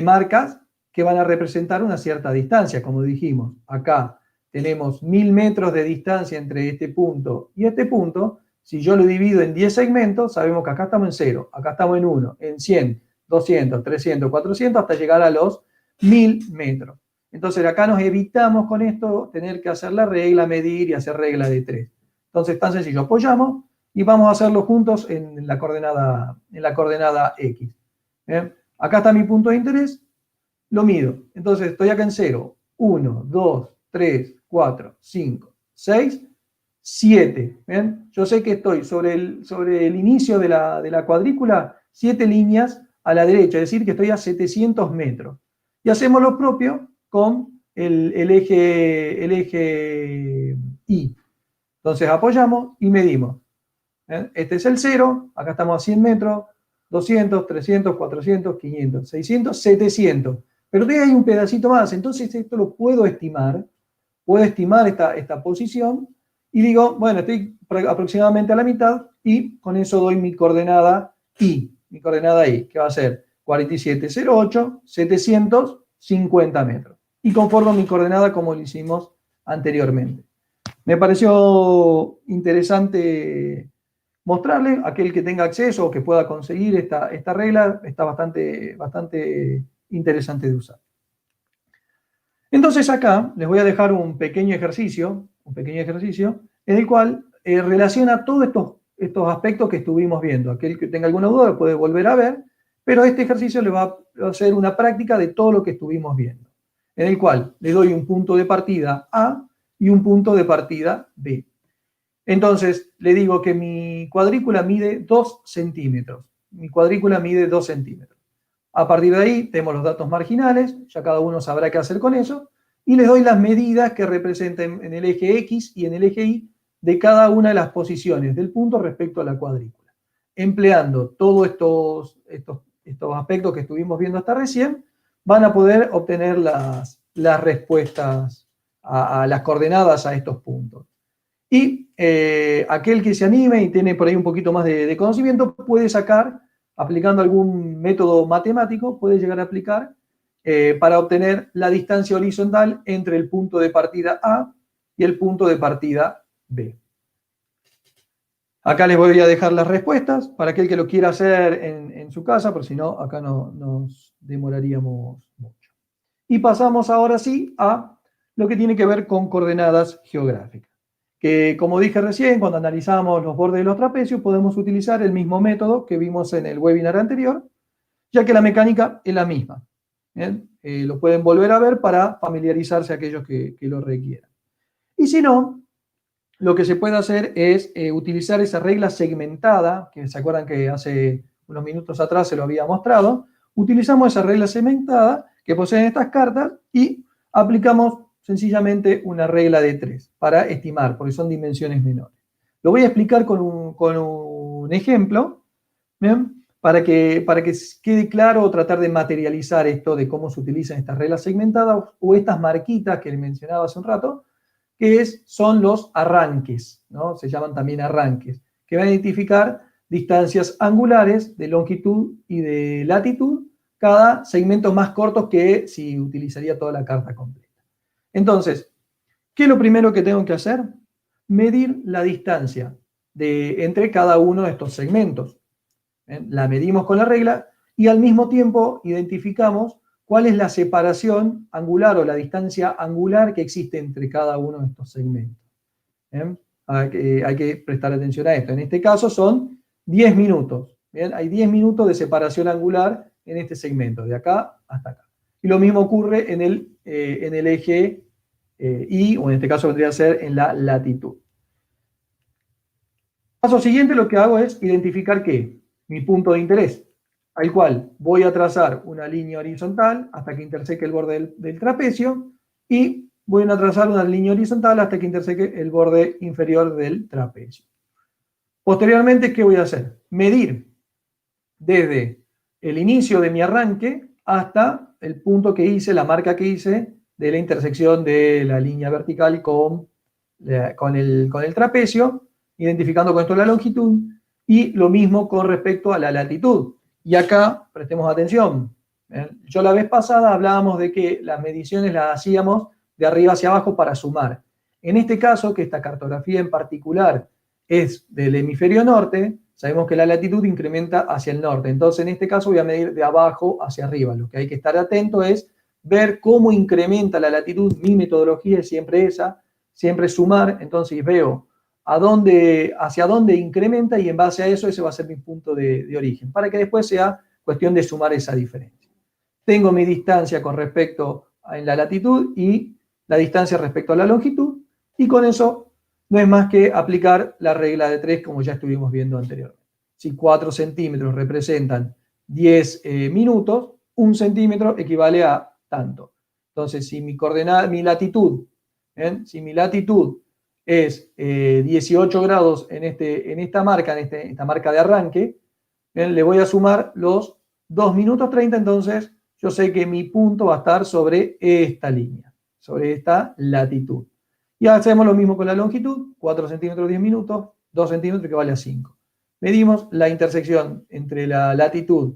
marcas que van a representar una cierta distancia. Como dijimos, acá tenemos 1000 metros de distancia entre este punto y este punto. Si yo lo divido en 10 segmentos, sabemos que acá estamos en 0, acá estamos en 1, en 100, 200, 300, 400, hasta llegar a los 1000 metros. Entonces acá nos evitamos con esto tener que hacer la regla, medir y hacer regla de 3. Entonces, tan sencillo, apoyamos y vamos a hacerlo juntos en la coordenada X. Acá está mi punto de interés, lo mido. Entonces estoy acá en 0, 1, 2, 3, 4, 5, 6, 7. ¿Ven? Yo sé que estoy sobre el inicio de la cuadrícula, 7 líneas a la derecha, es decir, que estoy a 700 metros. Y hacemos lo propio con el eje Y. Entonces apoyamos y medimos. Este es el 0, acá estamos a 100 metros, 200, 300, 400, 500, 600, 700. Pero todavía hay un pedacito más, entonces esto lo puedo estimar esta posición, y digo, bueno, estoy aproximadamente a la mitad, y con eso doy mi coordenada Y, que va a ser 4708, 750 metros. Y conformo mi coordenada como lo hicimos anteriormente. Me pareció interesante mostrarle a aquel que tenga acceso o que pueda conseguir esta regla. Está bastante interesante de usar. Entonces acá les voy a dejar un pequeño ejercicio en el cual relaciona todos estos aspectos que estuvimos viendo. Aquel que tenga alguna duda lo puede volver a ver, pero este ejercicio le va a hacer una práctica de todo lo que estuvimos viendo, en el cual le doy un punto de partida A y un punto de partida B. Entonces le digo que mi cuadrícula mide 2 centímetros. A partir de ahí tenemos los datos marginales, ya cada uno sabrá qué hacer con eso, y les doy las medidas que representen en el eje X y en el eje Y de cada una de las posiciones del punto respecto a la cuadrícula. Empleando todos estos aspectos que estuvimos viendo hasta recién, van a poder obtener las respuestas a las coordenadas a estos puntos. Y aquel que se anime y tiene por ahí un poquito más de conocimiento puede sacar, aplicando algún método matemático, puede llegar a aplicar para obtener la distancia horizontal entre el punto de partida A y el punto de partida B. Acá les voy a dejar las respuestas para aquel que lo quiera hacer en su casa, por si no, acá no nos demoraríamos mucho. Y pasamos ahora sí a lo que tiene que ver con coordenadas geográficas. Que, como dije recién, cuando analizamos los bordes de los trapecios, podemos utilizar el mismo método que vimos en el webinar anterior, ya que la mecánica es la misma. Lo pueden volver a ver para familiarizarse aquellos que lo requieran. Y si no, lo que se puede hacer es utilizar esa regla segmentada, que se acuerdan que hace unos minutos atrás se lo había mostrado. Utilizamos esa regla segmentada que poseen estas cartas y aplicamos sencillamente una regla de 3 para estimar, porque son dimensiones menores. Lo voy a explicar con un ejemplo, ¿bien? para que quede claro, tratar de materializar esto de cómo se utilizan estas reglas segmentadas o estas marquitas que mencionaba hace un rato, que son los arranques, ¿no? Se llaman también arranques, que van a identificar distancias angulares de longitud y de latitud, cada segmento más cortos que si utilizaría toda la carta completa. Entonces, ¿qué es lo primero que tengo que hacer? Medir la distancia entre cada uno de estos segmentos. La medimos con la regla y al mismo tiempo identificamos cuál es la separación angular o la distancia angular que existe entre cada uno de estos segmentos. Hay que prestar atención a esto. En este caso son 10 minutos. ¿Bien? Hay 10 minutos de separación angular en este segmento, de acá hasta acá. Y lo mismo ocurre en el eje Y, o en este caso vendría a ser en la latitud. Paso siguiente, lo que hago es identificar ¿qué? Mi punto de interés, al cual voy a trazar una línea horizontal hasta que interseque el borde del trapecio y voy a trazar una línea horizontal hasta que interseque el borde inferior del trapecio. Posteriormente, ¿qué voy a hacer? Medir desde el inicio de mi arranque hasta el punto que hice, la marca que hice de la intersección de la línea vertical con el trapecio, identificando con esto la longitud, y lo mismo con respecto a la latitud. Y acá, prestemos atención, yo la vez pasada hablábamos de que las mediciones las hacíamos de arriba hacia abajo para sumar. En este caso, que esta cartografía en particular es del hemisferio norte, sabemos que la latitud incrementa hacia el norte. Entonces, en este caso voy a medir de abajo hacia arriba. Lo que hay que estar atento es ver cómo incrementa la latitud. Mi metodología es siempre esa, siempre sumar. Entonces veo hacia dónde incrementa y en base a eso ese va a ser mi punto de origen, para que después sea cuestión de sumar esa diferencia. Tengo mi distancia con respecto a la latitud y la distancia respecto a la longitud, y con eso no es más que aplicar la regla de 3 como ya estuvimos viendo anteriormente. Si 4 centímetros representan 10 minutos, 1 centímetro equivale a tanto. Entonces, si mi latitud, si mi latitud es 18 grados en esta marca de arranque, le voy a sumar los 2 minutos 30, entonces yo sé que mi punto va a estar sobre esta línea, sobre esta latitud. Y hacemos lo mismo con la longitud, 4 centímetros 10 minutos, 2 centímetros que vale a 5. Medimos la intersección entre la latitud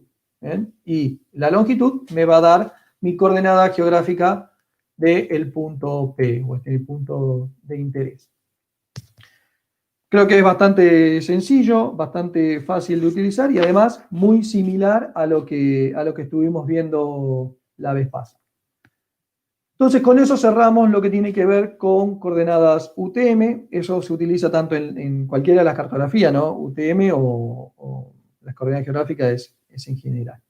y la longitud, me va a dar mi coordenada geográfica del punto P, o el punto de interés. Creo que es bastante sencillo, bastante fácil de utilizar y además muy similar a lo que estuvimos viendo la vez pasada. Entonces, con eso cerramos lo que tiene que ver con coordenadas UTM. Eso se utiliza tanto en cualquiera de las cartografías, ¿no? UTM o las coordenadas geográficas es en general.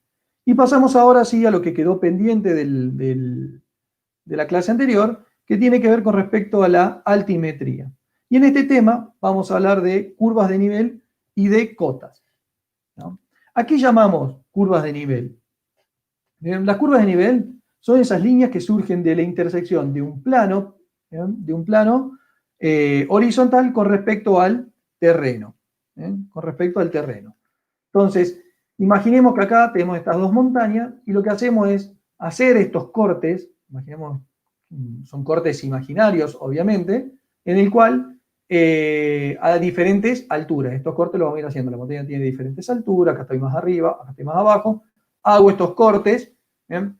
Y pasamos ahora sí a lo que quedó pendiente de la clase anterior, que tiene que ver con respecto a la altimetría. Y en este tema vamos a hablar de curvas de nivel y de cotas, ¿no? ¿A qué llamamos curvas de nivel? Las curvas de nivel son esas líneas que surgen de la intersección de un plano, horizontal con respecto al terreno. Entonces, imaginemos que acá tenemos estas dos montañas y lo que hacemos es hacer estos cortes, imaginemos, son cortes imaginarios, obviamente, en el cual a diferentes alturas. Estos cortes los vamos a ir haciendo. La montaña tiene diferentes alturas, acá estoy más arriba, acá estoy más abajo. Hago estos cortes, ¿bien?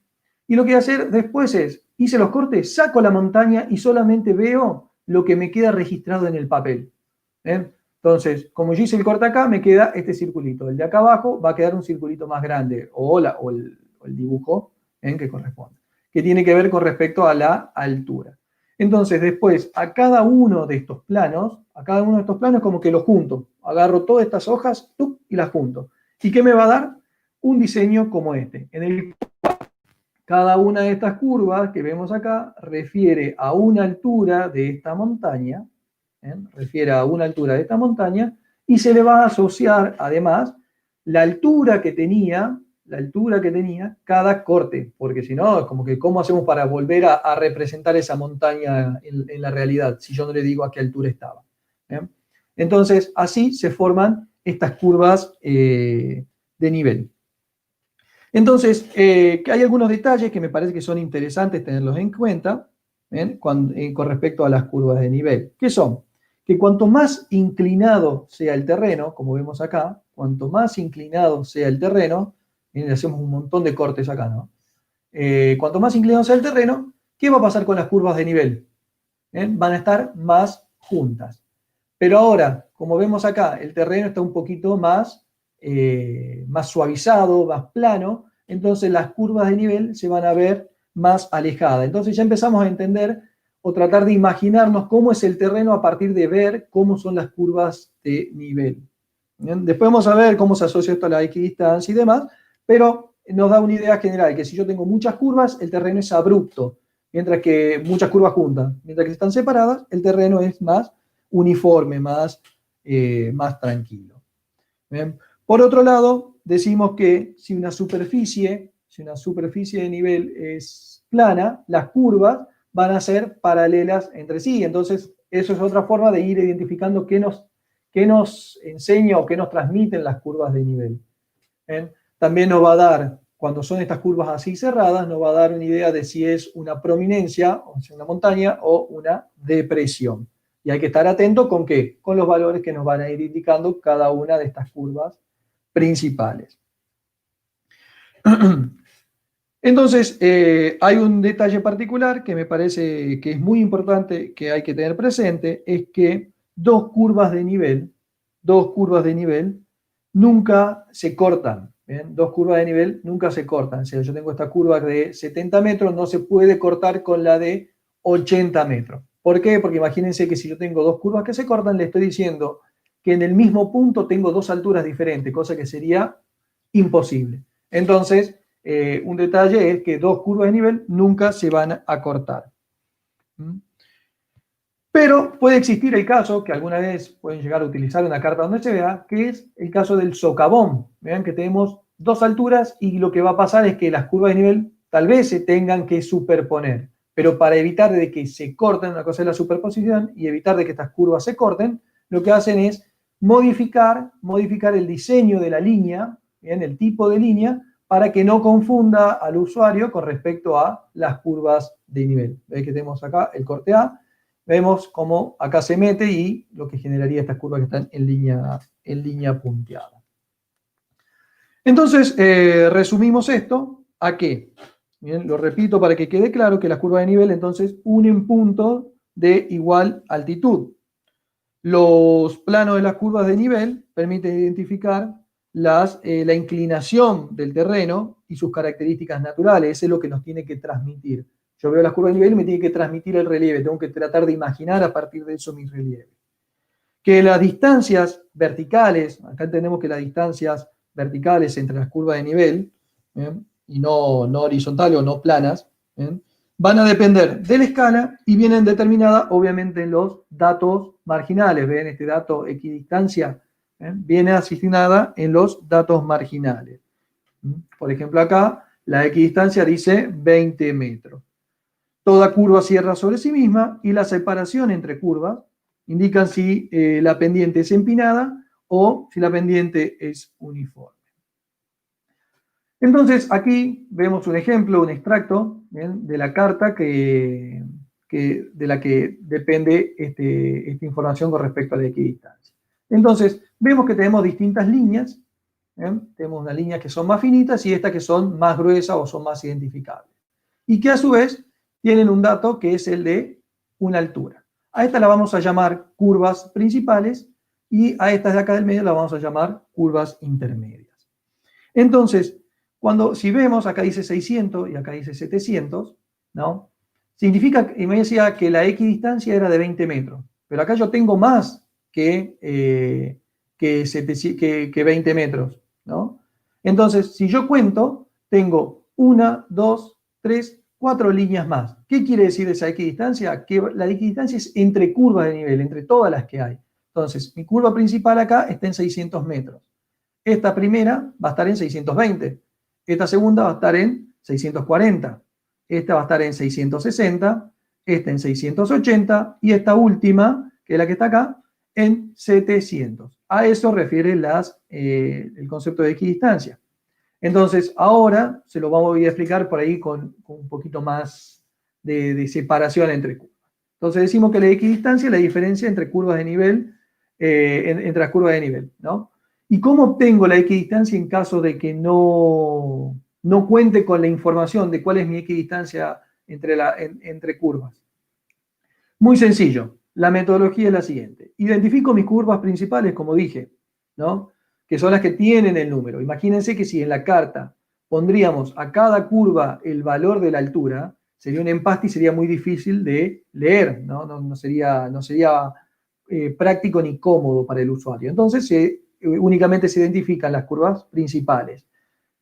Y lo que voy a hacer después es, hice los cortes, saco la montaña y solamente veo lo que me queda registrado en el papel. ¿Bien? Entonces, como yo hice el corte acá, me queda este circulito. El de acá abajo va a quedar un circulito más grande, o el dibujo que corresponde, que tiene que ver con respecto a la altura. Entonces, después, a cada uno de estos planos, como que los junto. Agarro todas estas hojas y las junto. ¿Y qué me va a dar? Un diseño como este, en el cual cada una de estas curvas que vemos acá refiere a una altura de esta montaña, y se le va a asociar, además, la altura que tenía cada corte, porque si no, es como que ¿cómo hacemos para volver a representar esa montaña en la realidad, si yo no le digo a qué altura estaba? Entonces, así se forman estas curvas de nivel. Entonces, hay algunos detalles que me parece que son interesantes tenerlos en cuenta con respecto a las curvas de nivel. ¿Qué son? Que cuanto más inclinado sea el terreno, como vemos acá, cuanto más inclinado sea el terreno, le hacemos un montón de cortes acá, ¿no? Cuanto más inclinado sea el terreno, ¿qué va a pasar con las curvas de nivel? Van a estar más juntas. Pero ahora, como vemos acá, el terreno está un poquito más suavizado, más plano, entonces las curvas de nivel se van a ver más alejadas. Entonces ya empezamos a entender o tratar de imaginarnos cómo es el terreno a partir de ver cómo son las curvas de nivel. ¿Bien? Después vamos a ver cómo se asocia esto a la equidistancia y demás, pero nos da una idea general, que si yo tengo muchas curvas, el terreno es abrupto, mientras que muchas curvas juntas, mientras que están separadas, el terreno es más uniforme, más tranquilo. ¿Bien? Por otro lado, decimos que si una superficie de nivel es plana, las curvas van a ser paralelas entre sí. Entonces, eso es otra forma de ir identificando qué nos enseña o qué nos transmiten las curvas de nivel. ¿Bien? También nos va a dar, cuando son estas curvas así cerradas, nos va a dar una idea de si es una prominencia, o sea, una montaña, o una depresión. Y hay que estar atento ¿con qué? Con los valores que nos van a ir indicando cada una de estas curvas principales. Entonces, hay un detalle particular que me parece que es muy importante, que hay que tener presente, es que dos curvas de nivel nunca se cortan. ¿Bien? Dos curvas de nivel nunca se cortan. O sea, yo tengo esta curva de 70 metros, no se puede cortar con la de 80 metros. ¿Por qué? Porque imagínense que si yo tengo dos curvas que se cortan, le estoy diciendo que en el mismo punto tengo dos alturas diferentes, cosa que sería imposible. Entonces, un detalle es que dos curvas de nivel nunca se van a cortar. Pero puede existir el caso, que alguna vez pueden llegar a utilizar una carta donde se vea, que es el caso del socavón. Vean que tenemos dos alturas y lo que va a pasar es que las curvas de nivel tal vez se tengan que superponer. Pero para evitar de que se corten, una cosa es la superposición, y evitar de que estas curvas se corten, lo que hacen es modificar el diseño de la línea, ¿bien? El tipo de línea, para que no confunda al usuario con respecto a las curvas de nivel. ¿Veis que tenemos acá el corte A? Vemos cómo acá se mete y lo que generaría estas curvas que están en línea punteada. Entonces, resumimos esto a qué. Bien, lo repito para que quede claro que las curvas de nivel entonces unen puntos de igual altitud. Los planos de las curvas de nivel permiten identificar la inclinación del terreno y sus características naturales. Eso es lo que nos tiene que transmitir. Yo veo las curvas de nivel y me tiene que transmitir el relieve. Tengo que tratar de imaginar a partir de eso mi relieve. Que las distancias verticales, acá entendemos que las distancias verticales entre las curvas de nivel, y no horizontales o no planas, van a depender de la escala y vienen determinadas, obviamente, en los datos marginales. ¿Ven? Este dato equidistancia viene asignada en los datos marginales. Por ejemplo, acá la equidistancia dice 20 metros. Toda curva cierra sobre sí misma y la separación entre curvas indican si la pendiente es empinada o si la pendiente es uniforme. Entonces, aquí vemos un ejemplo, un extracto, ¿bien?, de la carta de la que depende esta información con respecto a la equidistancia. Entonces, vemos que tenemos distintas líneas. ¿Bien? Tenemos unas líneas que son más finitas y estas que son más gruesas o son más identificables. Y que a su vez tienen un dato que es el de una altura. A esta la vamos a llamar curvas principales y a estas de acá del medio la vamos a llamar curvas intermedias. Entonces, si vemos, acá dice 600 y acá dice 700, ¿no? Significa, y me decía que la equidistancia era de 20 metros, pero acá yo tengo más que 20 metros, ¿no? Entonces, si yo cuento, tengo 1, 2, 3, 4 líneas más. ¿Qué quiere decir esa equidistancia? Que la equidistancia es entre curvas de nivel, entre todas las que hay. Entonces, mi curva principal acá está en 600 metros. Esta primera va a estar en 620. Esta segunda va a estar en 640. Esta va a estar en 660. Esta en 680. Y esta última, que es la que está acá, en 700. a eso refiere el concepto de equidistancia. Entonces, ahora se lo vamos a explicar por ahí con un poquito más de separación entre curvas. Entonces, decimos que la equidistancia es la diferencia entre curvas de nivel, entre las curvas de nivel, ¿no? ¿Y cómo obtengo la equidistancia en caso de que no cuente con la información de cuál es mi equidistancia entre curvas? Muy sencillo. La metodología es la siguiente. Identifico mis curvas principales, como dije, ¿no? Que son las que tienen el número. Imagínense que si en la carta pondríamos a cada curva el valor de la altura, sería un empaste y sería muy difícil de leer, ¿no? No sería práctico ni cómodo para el usuario. Entonces, únicamente se identifican las curvas principales.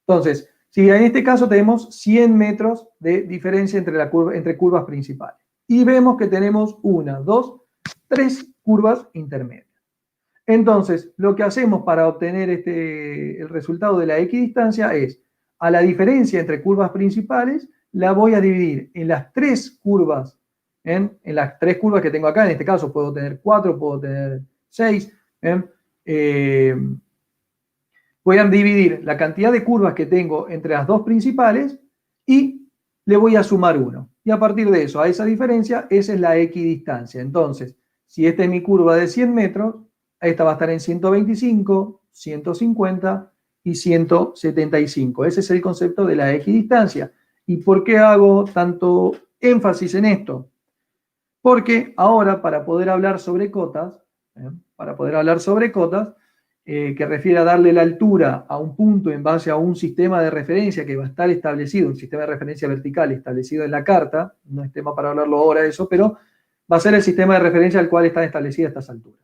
Entonces, si en este caso tenemos 100 metros de diferencia entre curvas principales. Y vemos que tenemos 1, 2, 3 curvas intermedias. Entonces, lo que hacemos para obtener el resultado de la equidistancia es, a la diferencia entre curvas principales, la voy a dividir en las 3 curvas, en las 3 curvas que tengo acá. En este caso puedo tener 4, puedo tener 6. Voy a dividir la cantidad de curvas que tengo entre las 2 principales y le voy a sumar 1. Y a partir de eso, a esa diferencia, esa es la equidistancia. Entonces, si esta es mi curva de 100 metros, esta va a estar en 125, 150 y 175. Ese es el concepto de la equidistancia. ¿Y por qué hago tanto énfasis en esto? Porque ahora, para poder hablar sobre cotas, que refiere a darle la altura a un punto en base a un sistema de referencia que va a estar establecido, un sistema de referencia vertical establecido en la carta, no es tema para hablarlo ahora eso, pero va a ser el sistema de referencia al cual están establecidas estas alturas.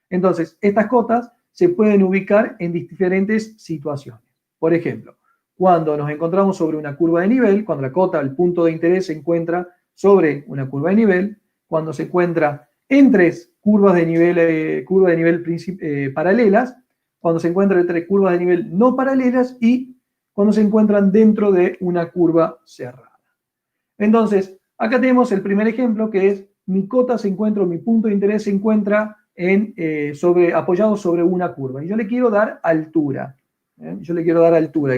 Entonces, estas cotas se pueden ubicar en diferentes situaciones. Por ejemplo, cuando nos encontramos sobre una curva de nivel, cuando la cota, el punto de interés, se encuentra sobre una curva de nivel, cuando se encuentra entre curvas de nivel paralelas, cuando se encuentra entre curvas de nivel no paralelas y cuando se encuentran dentro de una curva cerrada. Entonces, acá tenemos el primer ejemplo, que es mi cota se encuentra, mi punto de interés se encuentra apoyado sobre una curva. Y yo le quiero dar altura.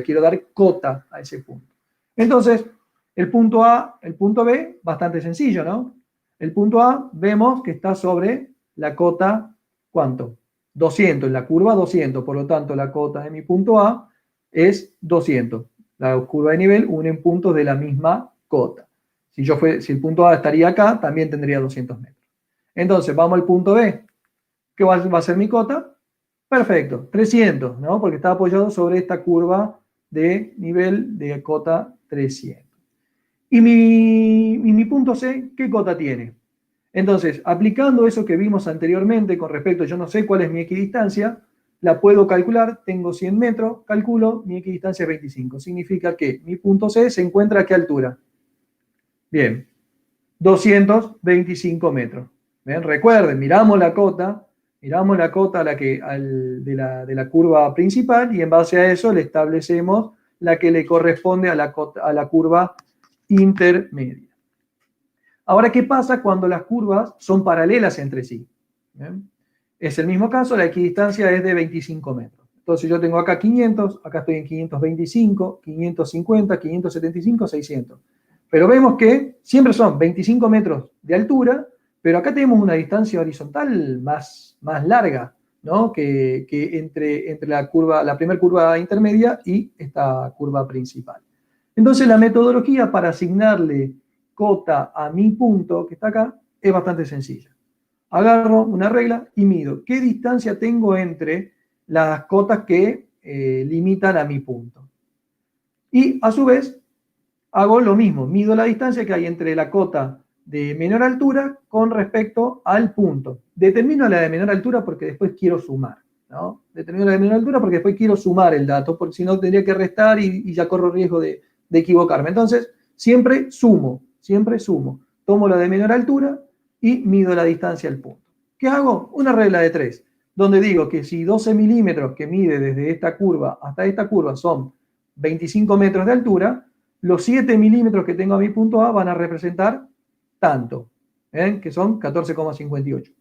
Quiero dar cota a ese punto. Entonces, el punto A, el punto B, bastante sencillo, ¿no? El punto A vemos que está sobre la cota, ¿cuánto? 200, en la curva 200, por lo tanto la cota de mi punto A es 200. La curva de nivel unen puntos de la misma cota. Si el punto A estaría acá, también tendría 200 metros. Entonces, vamos al punto B. ¿Qué va a ser mi cota? Perfecto, 300, ¿no? Porque está apoyado sobre esta curva de nivel de cota 300. Y mi punto C, ¿qué cota tiene? Entonces, aplicando eso que vimos anteriormente con respecto, yo no sé cuál es mi equidistancia, la puedo calcular, tengo 100 metros, calculo, mi equidistancia es 25. Significa que mi punto C se encuentra ¿a qué altura? Bien, 225 metros. ¿Ven? Recuerden, miramos la cota de la curva principal y en base a eso le establecemos la que le corresponde a la curva intermedia. Ahora, ¿qué pasa cuando las curvas son paralelas entre sí? ¿Bien? Es el mismo caso, la equidistancia es de 25 metros. Entonces yo tengo acá 500, acá estoy en 525, 550, 575, 600. Pero vemos que siempre son 25 metros de altura, pero acá tenemos una distancia horizontal más larga, ¿no? que entre la primera curva intermedia y esta curva principal. Entonces la metodología para asignarle cota a mi punto, que está acá, es bastante sencilla. Agarro una regla y mido qué distancia tengo entre las cotas que limitan a mi punto. Y a su vez, hago lo mismo, mido la distancia que hay entre la cota de menor altura con respecto al punto. Determino la de menor altura porque después quiero sumar, ¿no? Determino la de menor altura porque después quiero sumar el dato, porque si no tendría que restar y ya corro riesgo de equivocarme. Entonces, siempre sumo. Tomo la de menor altura y mido la distancia al punto. ¿Qué hago? Una regla de 3, donde digo que si 12 milímetros que mide desde esta curva hasta esta curva son 25 metros de altura, los 7 milímetros que tengo a mi punto A van a representar tanto, que son 14,58.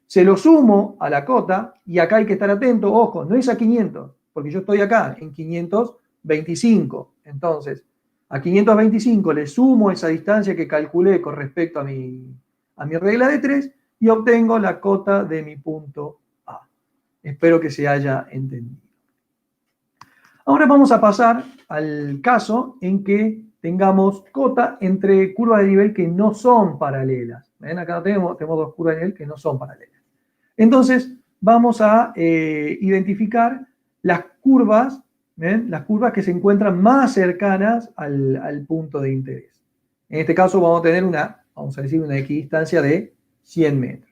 se lo sumo a la cota, y acá hay que estar atento, ojo, no es a 500, porque yo estoy acá en 525. Entonces, a 525 le sumo esa distancia que calculé con respecto a mi regla de 3 y obtengo la cota de mi punto A. Espero que se haya entendido. Ahora vamos a pasar al caso en que tengamos cota entre curvas de nivel que no son paralelas. ¿Ven? Acá tenemos dos curvas de nivel que no son paralelas. Entonces, vamos a identificar las curvas, ¿ven? Las curvas que se encuentran más cercanas al punto de interés. En este caso vamos a tener vamos a decir, una equidistancia de 100 metros.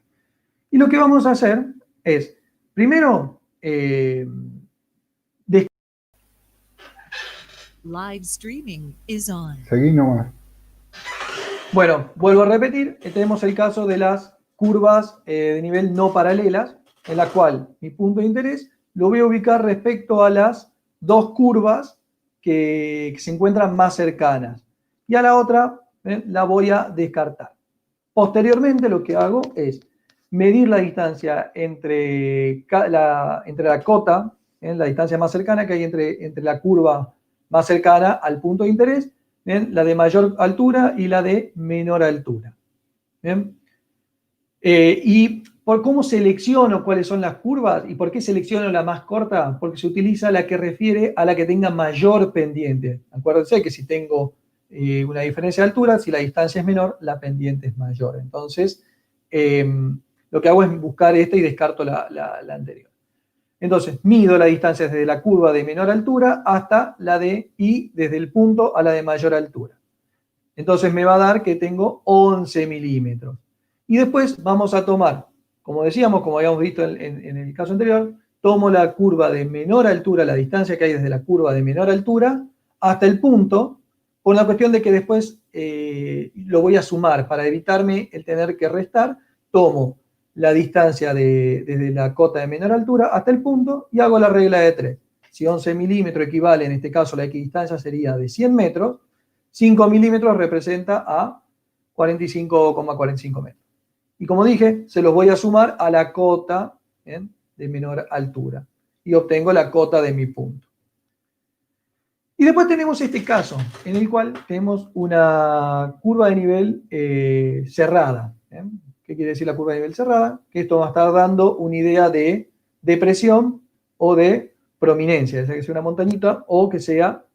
Y lo que vamos a hacer es, primero, Live streaming is on. Seguí nomás. Bueno, vuelvo a repetir, tenemos el caso de las curvas de nivel no paralelas, en la cual mi punto de interés lo voy a ubicar respecto a las dos curvas que se encuentran más cercanas. Y a la otra la voy a descartar. Posteriormente lo que hago es medir la distancia entre la cota, la distancia más cercana que hay entre la curva más cercana al punto de interés, ¿bien? La de mayor altura y la de menor altura. ¿Bien? Y por cómo selecciono cuáles son las curvas y por qué selecciono la más corta, porque se utiliza la que refiere a la que tenga mayor pendiente. Acuérdense que si tengo una diferencia de altura, si la distancia es menor, la pendiente es mayor. Entonces, lo que hago es buscar esta y descarto la anterior. Entonces, mido la distancia desde la curva de menor altura hasta y desde el punto a la de mayor altura. Entonces me va a dar que tengo 11 milímetros. Y después vamos a tomar, como decíamos, como habíamos visto en el caso anterior, tomo la curva de menor altura, la distancia que hay desde la curva de menor altura hasta el punto, por la cuestión de que después lo voy a sumar para evitarme el tener que restar, tomo la distancia desde la cota de menor altura hasta el punto y hago la regla de 3. Si 11 milímetros equivale, en este caso la equidistancia sería de 100 metros, 5 milímetros representa a 45,45 metros. Y como dije, se los voy a sumar a la cota de menor altura y obtengo la cota de mi punto. Y después tenemos este caso en el cual tenemos una curva de nivel cerrada. ¿Qué quiere decir la curva de nivel cerrada? Que esto va a estar dando una idea de depresión o de prominencia, ya sea que sea una montañita o que sea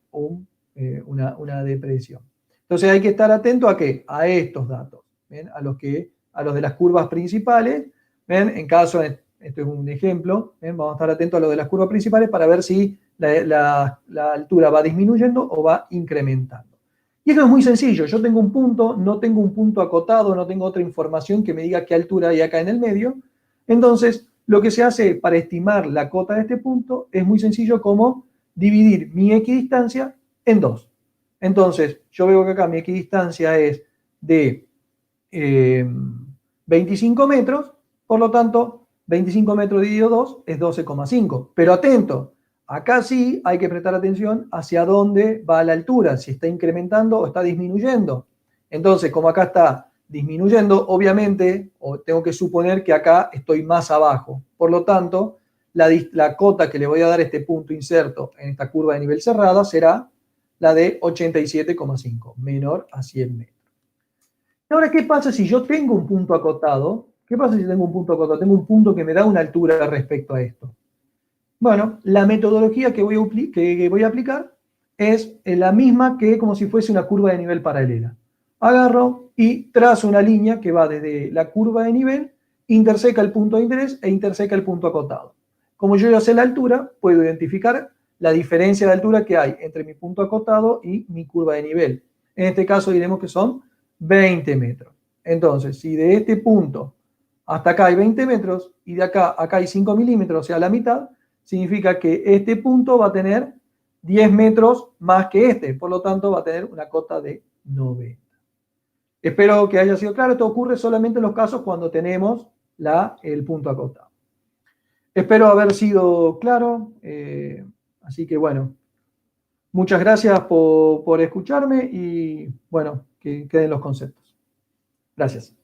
una depresión. Entonces hay que estar atento a ¿qué? A estos datos, ¿ven? A los de las curvas principales, ¿ven? En caso, esto es un ejemplo, ¿ven? Vamos a estar atentos a lo de las curvas principales para ver si la altura va disminuyendo o va incrementando. Y esto es muy sencillo, yo tengo un punto, no tengo un punto acotado, no tengo otra información que me diga qué altura hay acá en el medio. Entonces, lo que se hace para estimar la cota de este punto es muy sencillo, como dividir mi equidistancia en 2. Entonces, yo veo que acá mi equidistancia es de 25 metros, por lo tanto, 25 metros dividido 2 es 12,5. Pero atento, acá sí hay que prestar atención hacia dónde va la altura, si está incrementando o está disminuyendo. Entonces, como acá está disminuyendo, obviamente, tengo que suponer que acá estoy más abajo. Por lo tanto, la cota que le voy a dar a este punto inserto en esta curva de nivel cerrada será la de 87,5, menor a 100 metros. Ahora, ¿qué pasa si yo tengo un punto acotado? ¿Qué pasa si tengo un punto acotado? Tengo un punto que me da una altura respecto a esto. Bueno, la metodología que voy a aplicar es la misma que como si fuese una curva de nivel paralela. Agarro y trazo una línea que va desde la curva de nivel, interseca el punto de interés e interseca el punto acotado. Como yo ya sé la altura, puedo identificar la diferencia de altura que hay entre mi punto acotado y mi curva de nivel. En este caso diremos que son 20 metros. Entonces, si de este punto hasta acá hay 20 metros y de acá hay 5 milímetros, o sea, la mitad, significa que este punto va a tener 10 metros más que este. Por lo tanto, va a tener una cota de 90. Espero que haya sido claro. Esto ocurre solamente en los casos cuando tenemos el punto acotado. Espero haber sido claro. Así que, bueno, muchas gracias por escucharme y, bueno, que queden los conceptos. Gracias.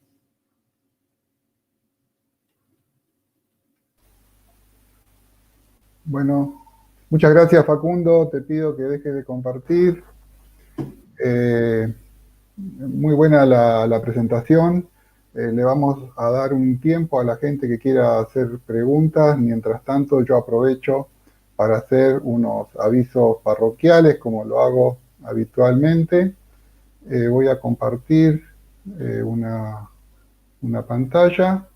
Bueno, muchas gracias, Facundo. Te pido que dejes de compartir. Muy buena la presentación. Le vamos a dar un tiempo a la gente que quiera hacer preguntas. Mientras tanto, yo aprovecho para hacer unos avisos parroquiales, como lo hago habitualmente. Voy a compartir una pantalla.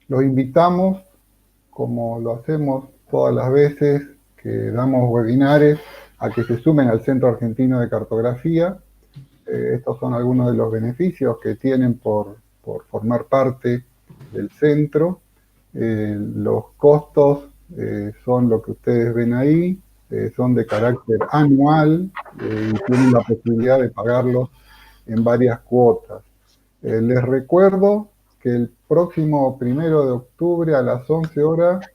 Los invitamos, como lo hacemos todas las veces que damos webinares, a que se sumen al Centro Argentino de Cartografía. Estos son algunos de los beneficios que tienen por formar parte del centro. Los costos son lo que ustedes ven ahí, son de carácter anual y tienen la posibilidad de pagarlos en varias cuotas. Les recuerdo que el próximo 1 de octubre a las 11 horas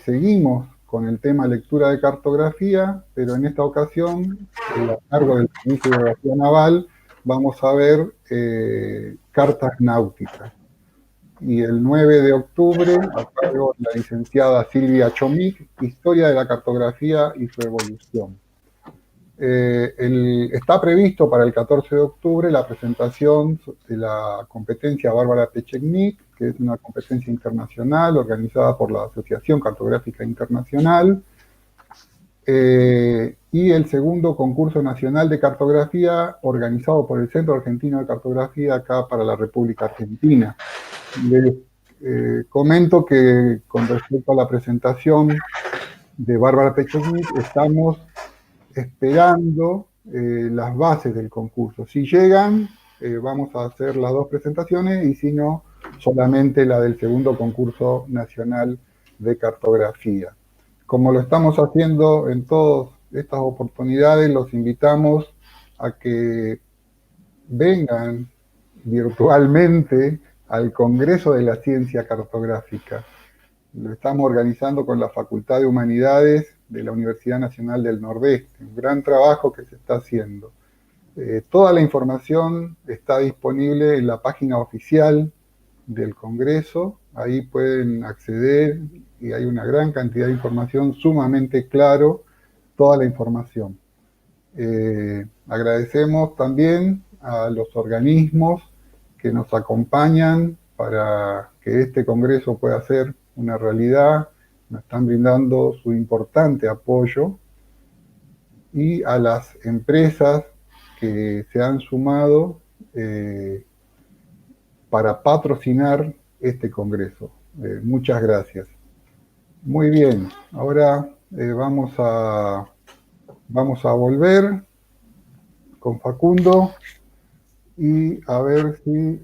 seguimos con el tema lectura de cartografía, pero en esta ocasión, a cargo del Servicio de Geografía Naval, vamos a ver cartas náuticas. Y el 9 de octubre, a cargo de la licenciada Silvia Chomic, Historia de la cartografía y su evolución. Está previsto para el 14 de octubre la presentación de la competencia Bárbara Pechegnik, que es una competencia internacional organizada por la Asociación Cartográfica Internacional, y el segundo concurso nacional de cartografía organizado por el Centro Argentino de Cartografía acá para la República Argentina. Les comento que con respecto a la presentación de Bárbara Pechegnik estamos esperando las bases del concurso. Si llegan, vamos a hacer las dos presentaciones, y si no, solamente la del segundo concurso nacional de cartografía. Como lo estamos haciendo en todas estas oportunidades, los invitamos a que vengan virtualmente al Congreso de la Ciencia Cartográfica. Lo estamos organizando con la Facultad de Humanidades de la Universidad Nacional del Nordeste. Un gran trabajo que se está haciendo. Toda la información está disponible en la página oficial del Congreso. Ahí pueden acceder y hay una gran cantidad de información, sumamente claro, toda la información. Agradecemos también a los organismos que nos acompañan para que este Congreso pueda ser una realidad, nos están brindando su importante apoyo, y a las empresas que se han sumado para patrocinar este Congreso. Muchas gracias. Muy bien, ahora vamos a volver con Facundo y a ver si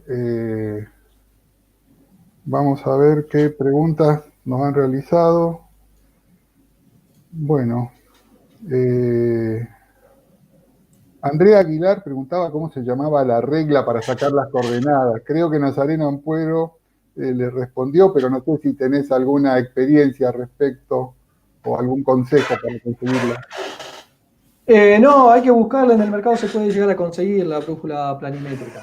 vamos a ver qué preguntas nos han realizado. Bueno, Andrea Aguilar preguntaba cómo se llamaba la regla para sacar las coordenadas. Creo que Nazareno Ampuero le respondió, pero no sé si tenés alguna experiencia al respecto o algún consejo para conseguirla. No, hay que buscarla, en el mercado se puede llegar a conseguir la brújula planimétrica.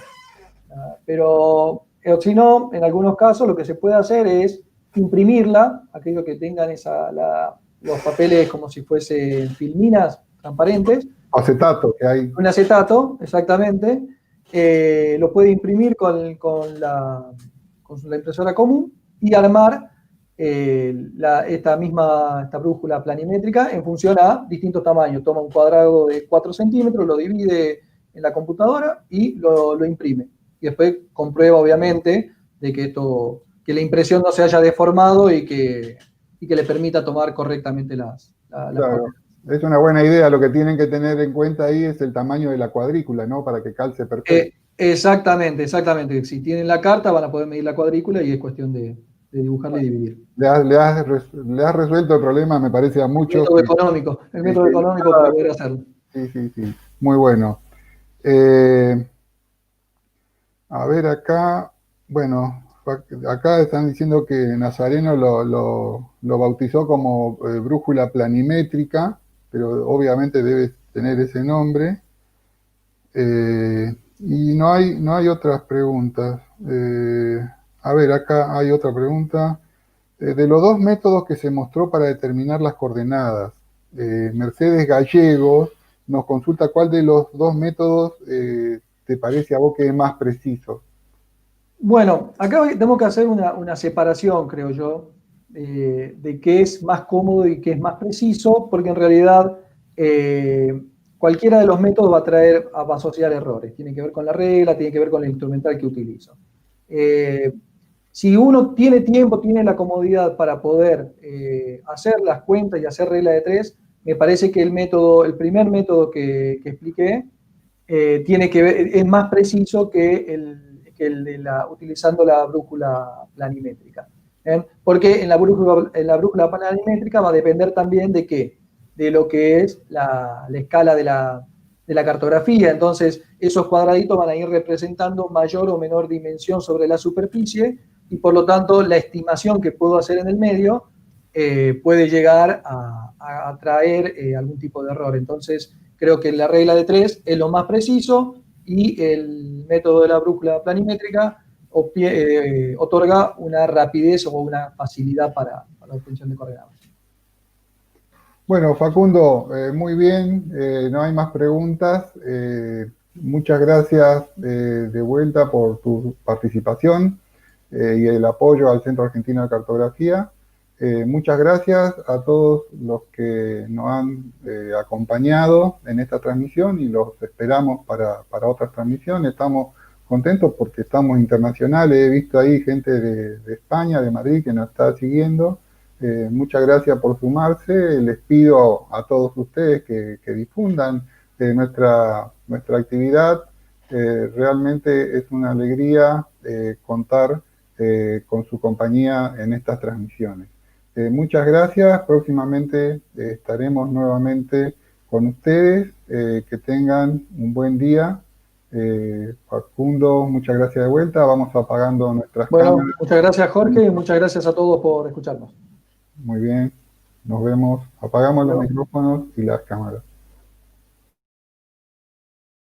Pero si no, en algunos casos lo que se puede hacer es imprimirla, aquellos que tengan los papeles como si fuesen filminas transparentes. Acetato, que hay. Un acetato, exactamente. Lo puede imprimir con la impresora común y armar esta brújula planimétrica en función a distintos tamaños. Toma un cuadrado de 4 centímetros, lo divide en la computadora y lo imprime. Y después comprueba, obviamente, de que la impresión no se haya deformado y que le permita tomar correctamente las claro. Es una buena idea. Lo que tienen que tener en cuenta ahí es el tamaño de la cuadrícula, ¿no? Para que calce perfecto. Exactamente. Si tienen la carta van a poder medir la cuadrícula y es cuestión de dibujarla y dividir. Le has resuelto el problema, me parece, a muchos. El método económico para poder hacerlo. Sí. Muy bueno. A ver acá, bueno, acá están diciendo que Nazareno lo bautizó como brújula planimétrica, pero obviamente debe tener ese nombre. Y no hay otras preguntas. A ver, acá hay otra pregunta. De los dos métodos que se mostró para determinar las coordenadas, Mercedes Gallegos nos consulta cuál de los dos métodos te parece a vos que es más preciso. Bueno, acá tenemos que hacer una separación, creo yo, de qué es más cómodo y qué es más preciso, porque en realidad cualquiera de los métodos va a asociar errores. Tiene que ver con la regla, tiene que ver con el instrumental que utilizo. Si uno tiene tiempo, tiene la comodidad para poder hacer las cuentas y hacer regla de 3, me parece que el primer método que expliqué tiene que ver, es más preciso que el de utilizando la brújula planimétrica. Porque en la brújula planimétrica va a depender también de qué, de lo que es la escala de la cartografía. Entonces, esos cuadraditos van a ir representando mayor o menor dimensión sobre la superficie y por lo tanto la estimación que puedo hacer en el medio puede llegar a traer algún tipo de error. Entonces, creo que la regla de 3 es lo más preciso y el método de la brújula planimétrica otorga una rapidez o una facilidad para la obtención de coordenadas. Bueno, Facundo, muy bien, no hay más preguntas. Muchas gracias de vuelta por tu participación y el apoyo al Centro Argentino de Cartografía. Muchas gracias a todos los que nos han acompañado en esta transmisión y los esperamos para otras transmisiones. Estamos contentos porque estamos internacionales. He visto ahí gente de España, de Madrid, que nos está siguiendo. Muchas gracias por sumarse. Les pido a todos ustedes que difundan nuestra actividad. Realmente es una alegría contar con su compañía en estas transmisiones. Muchas gracias. Próximamente estaremos nuevamente con ustedes. Que tengan un buen día. Facundo, muchas gracias de vuelta. Vamos apagando nuestras cámaras. Muchas gracias, Jorge, y muchas gracias a todos por escucharnos. Muy bien, nos vemos. Apagamos los micrófonos y las cámaras.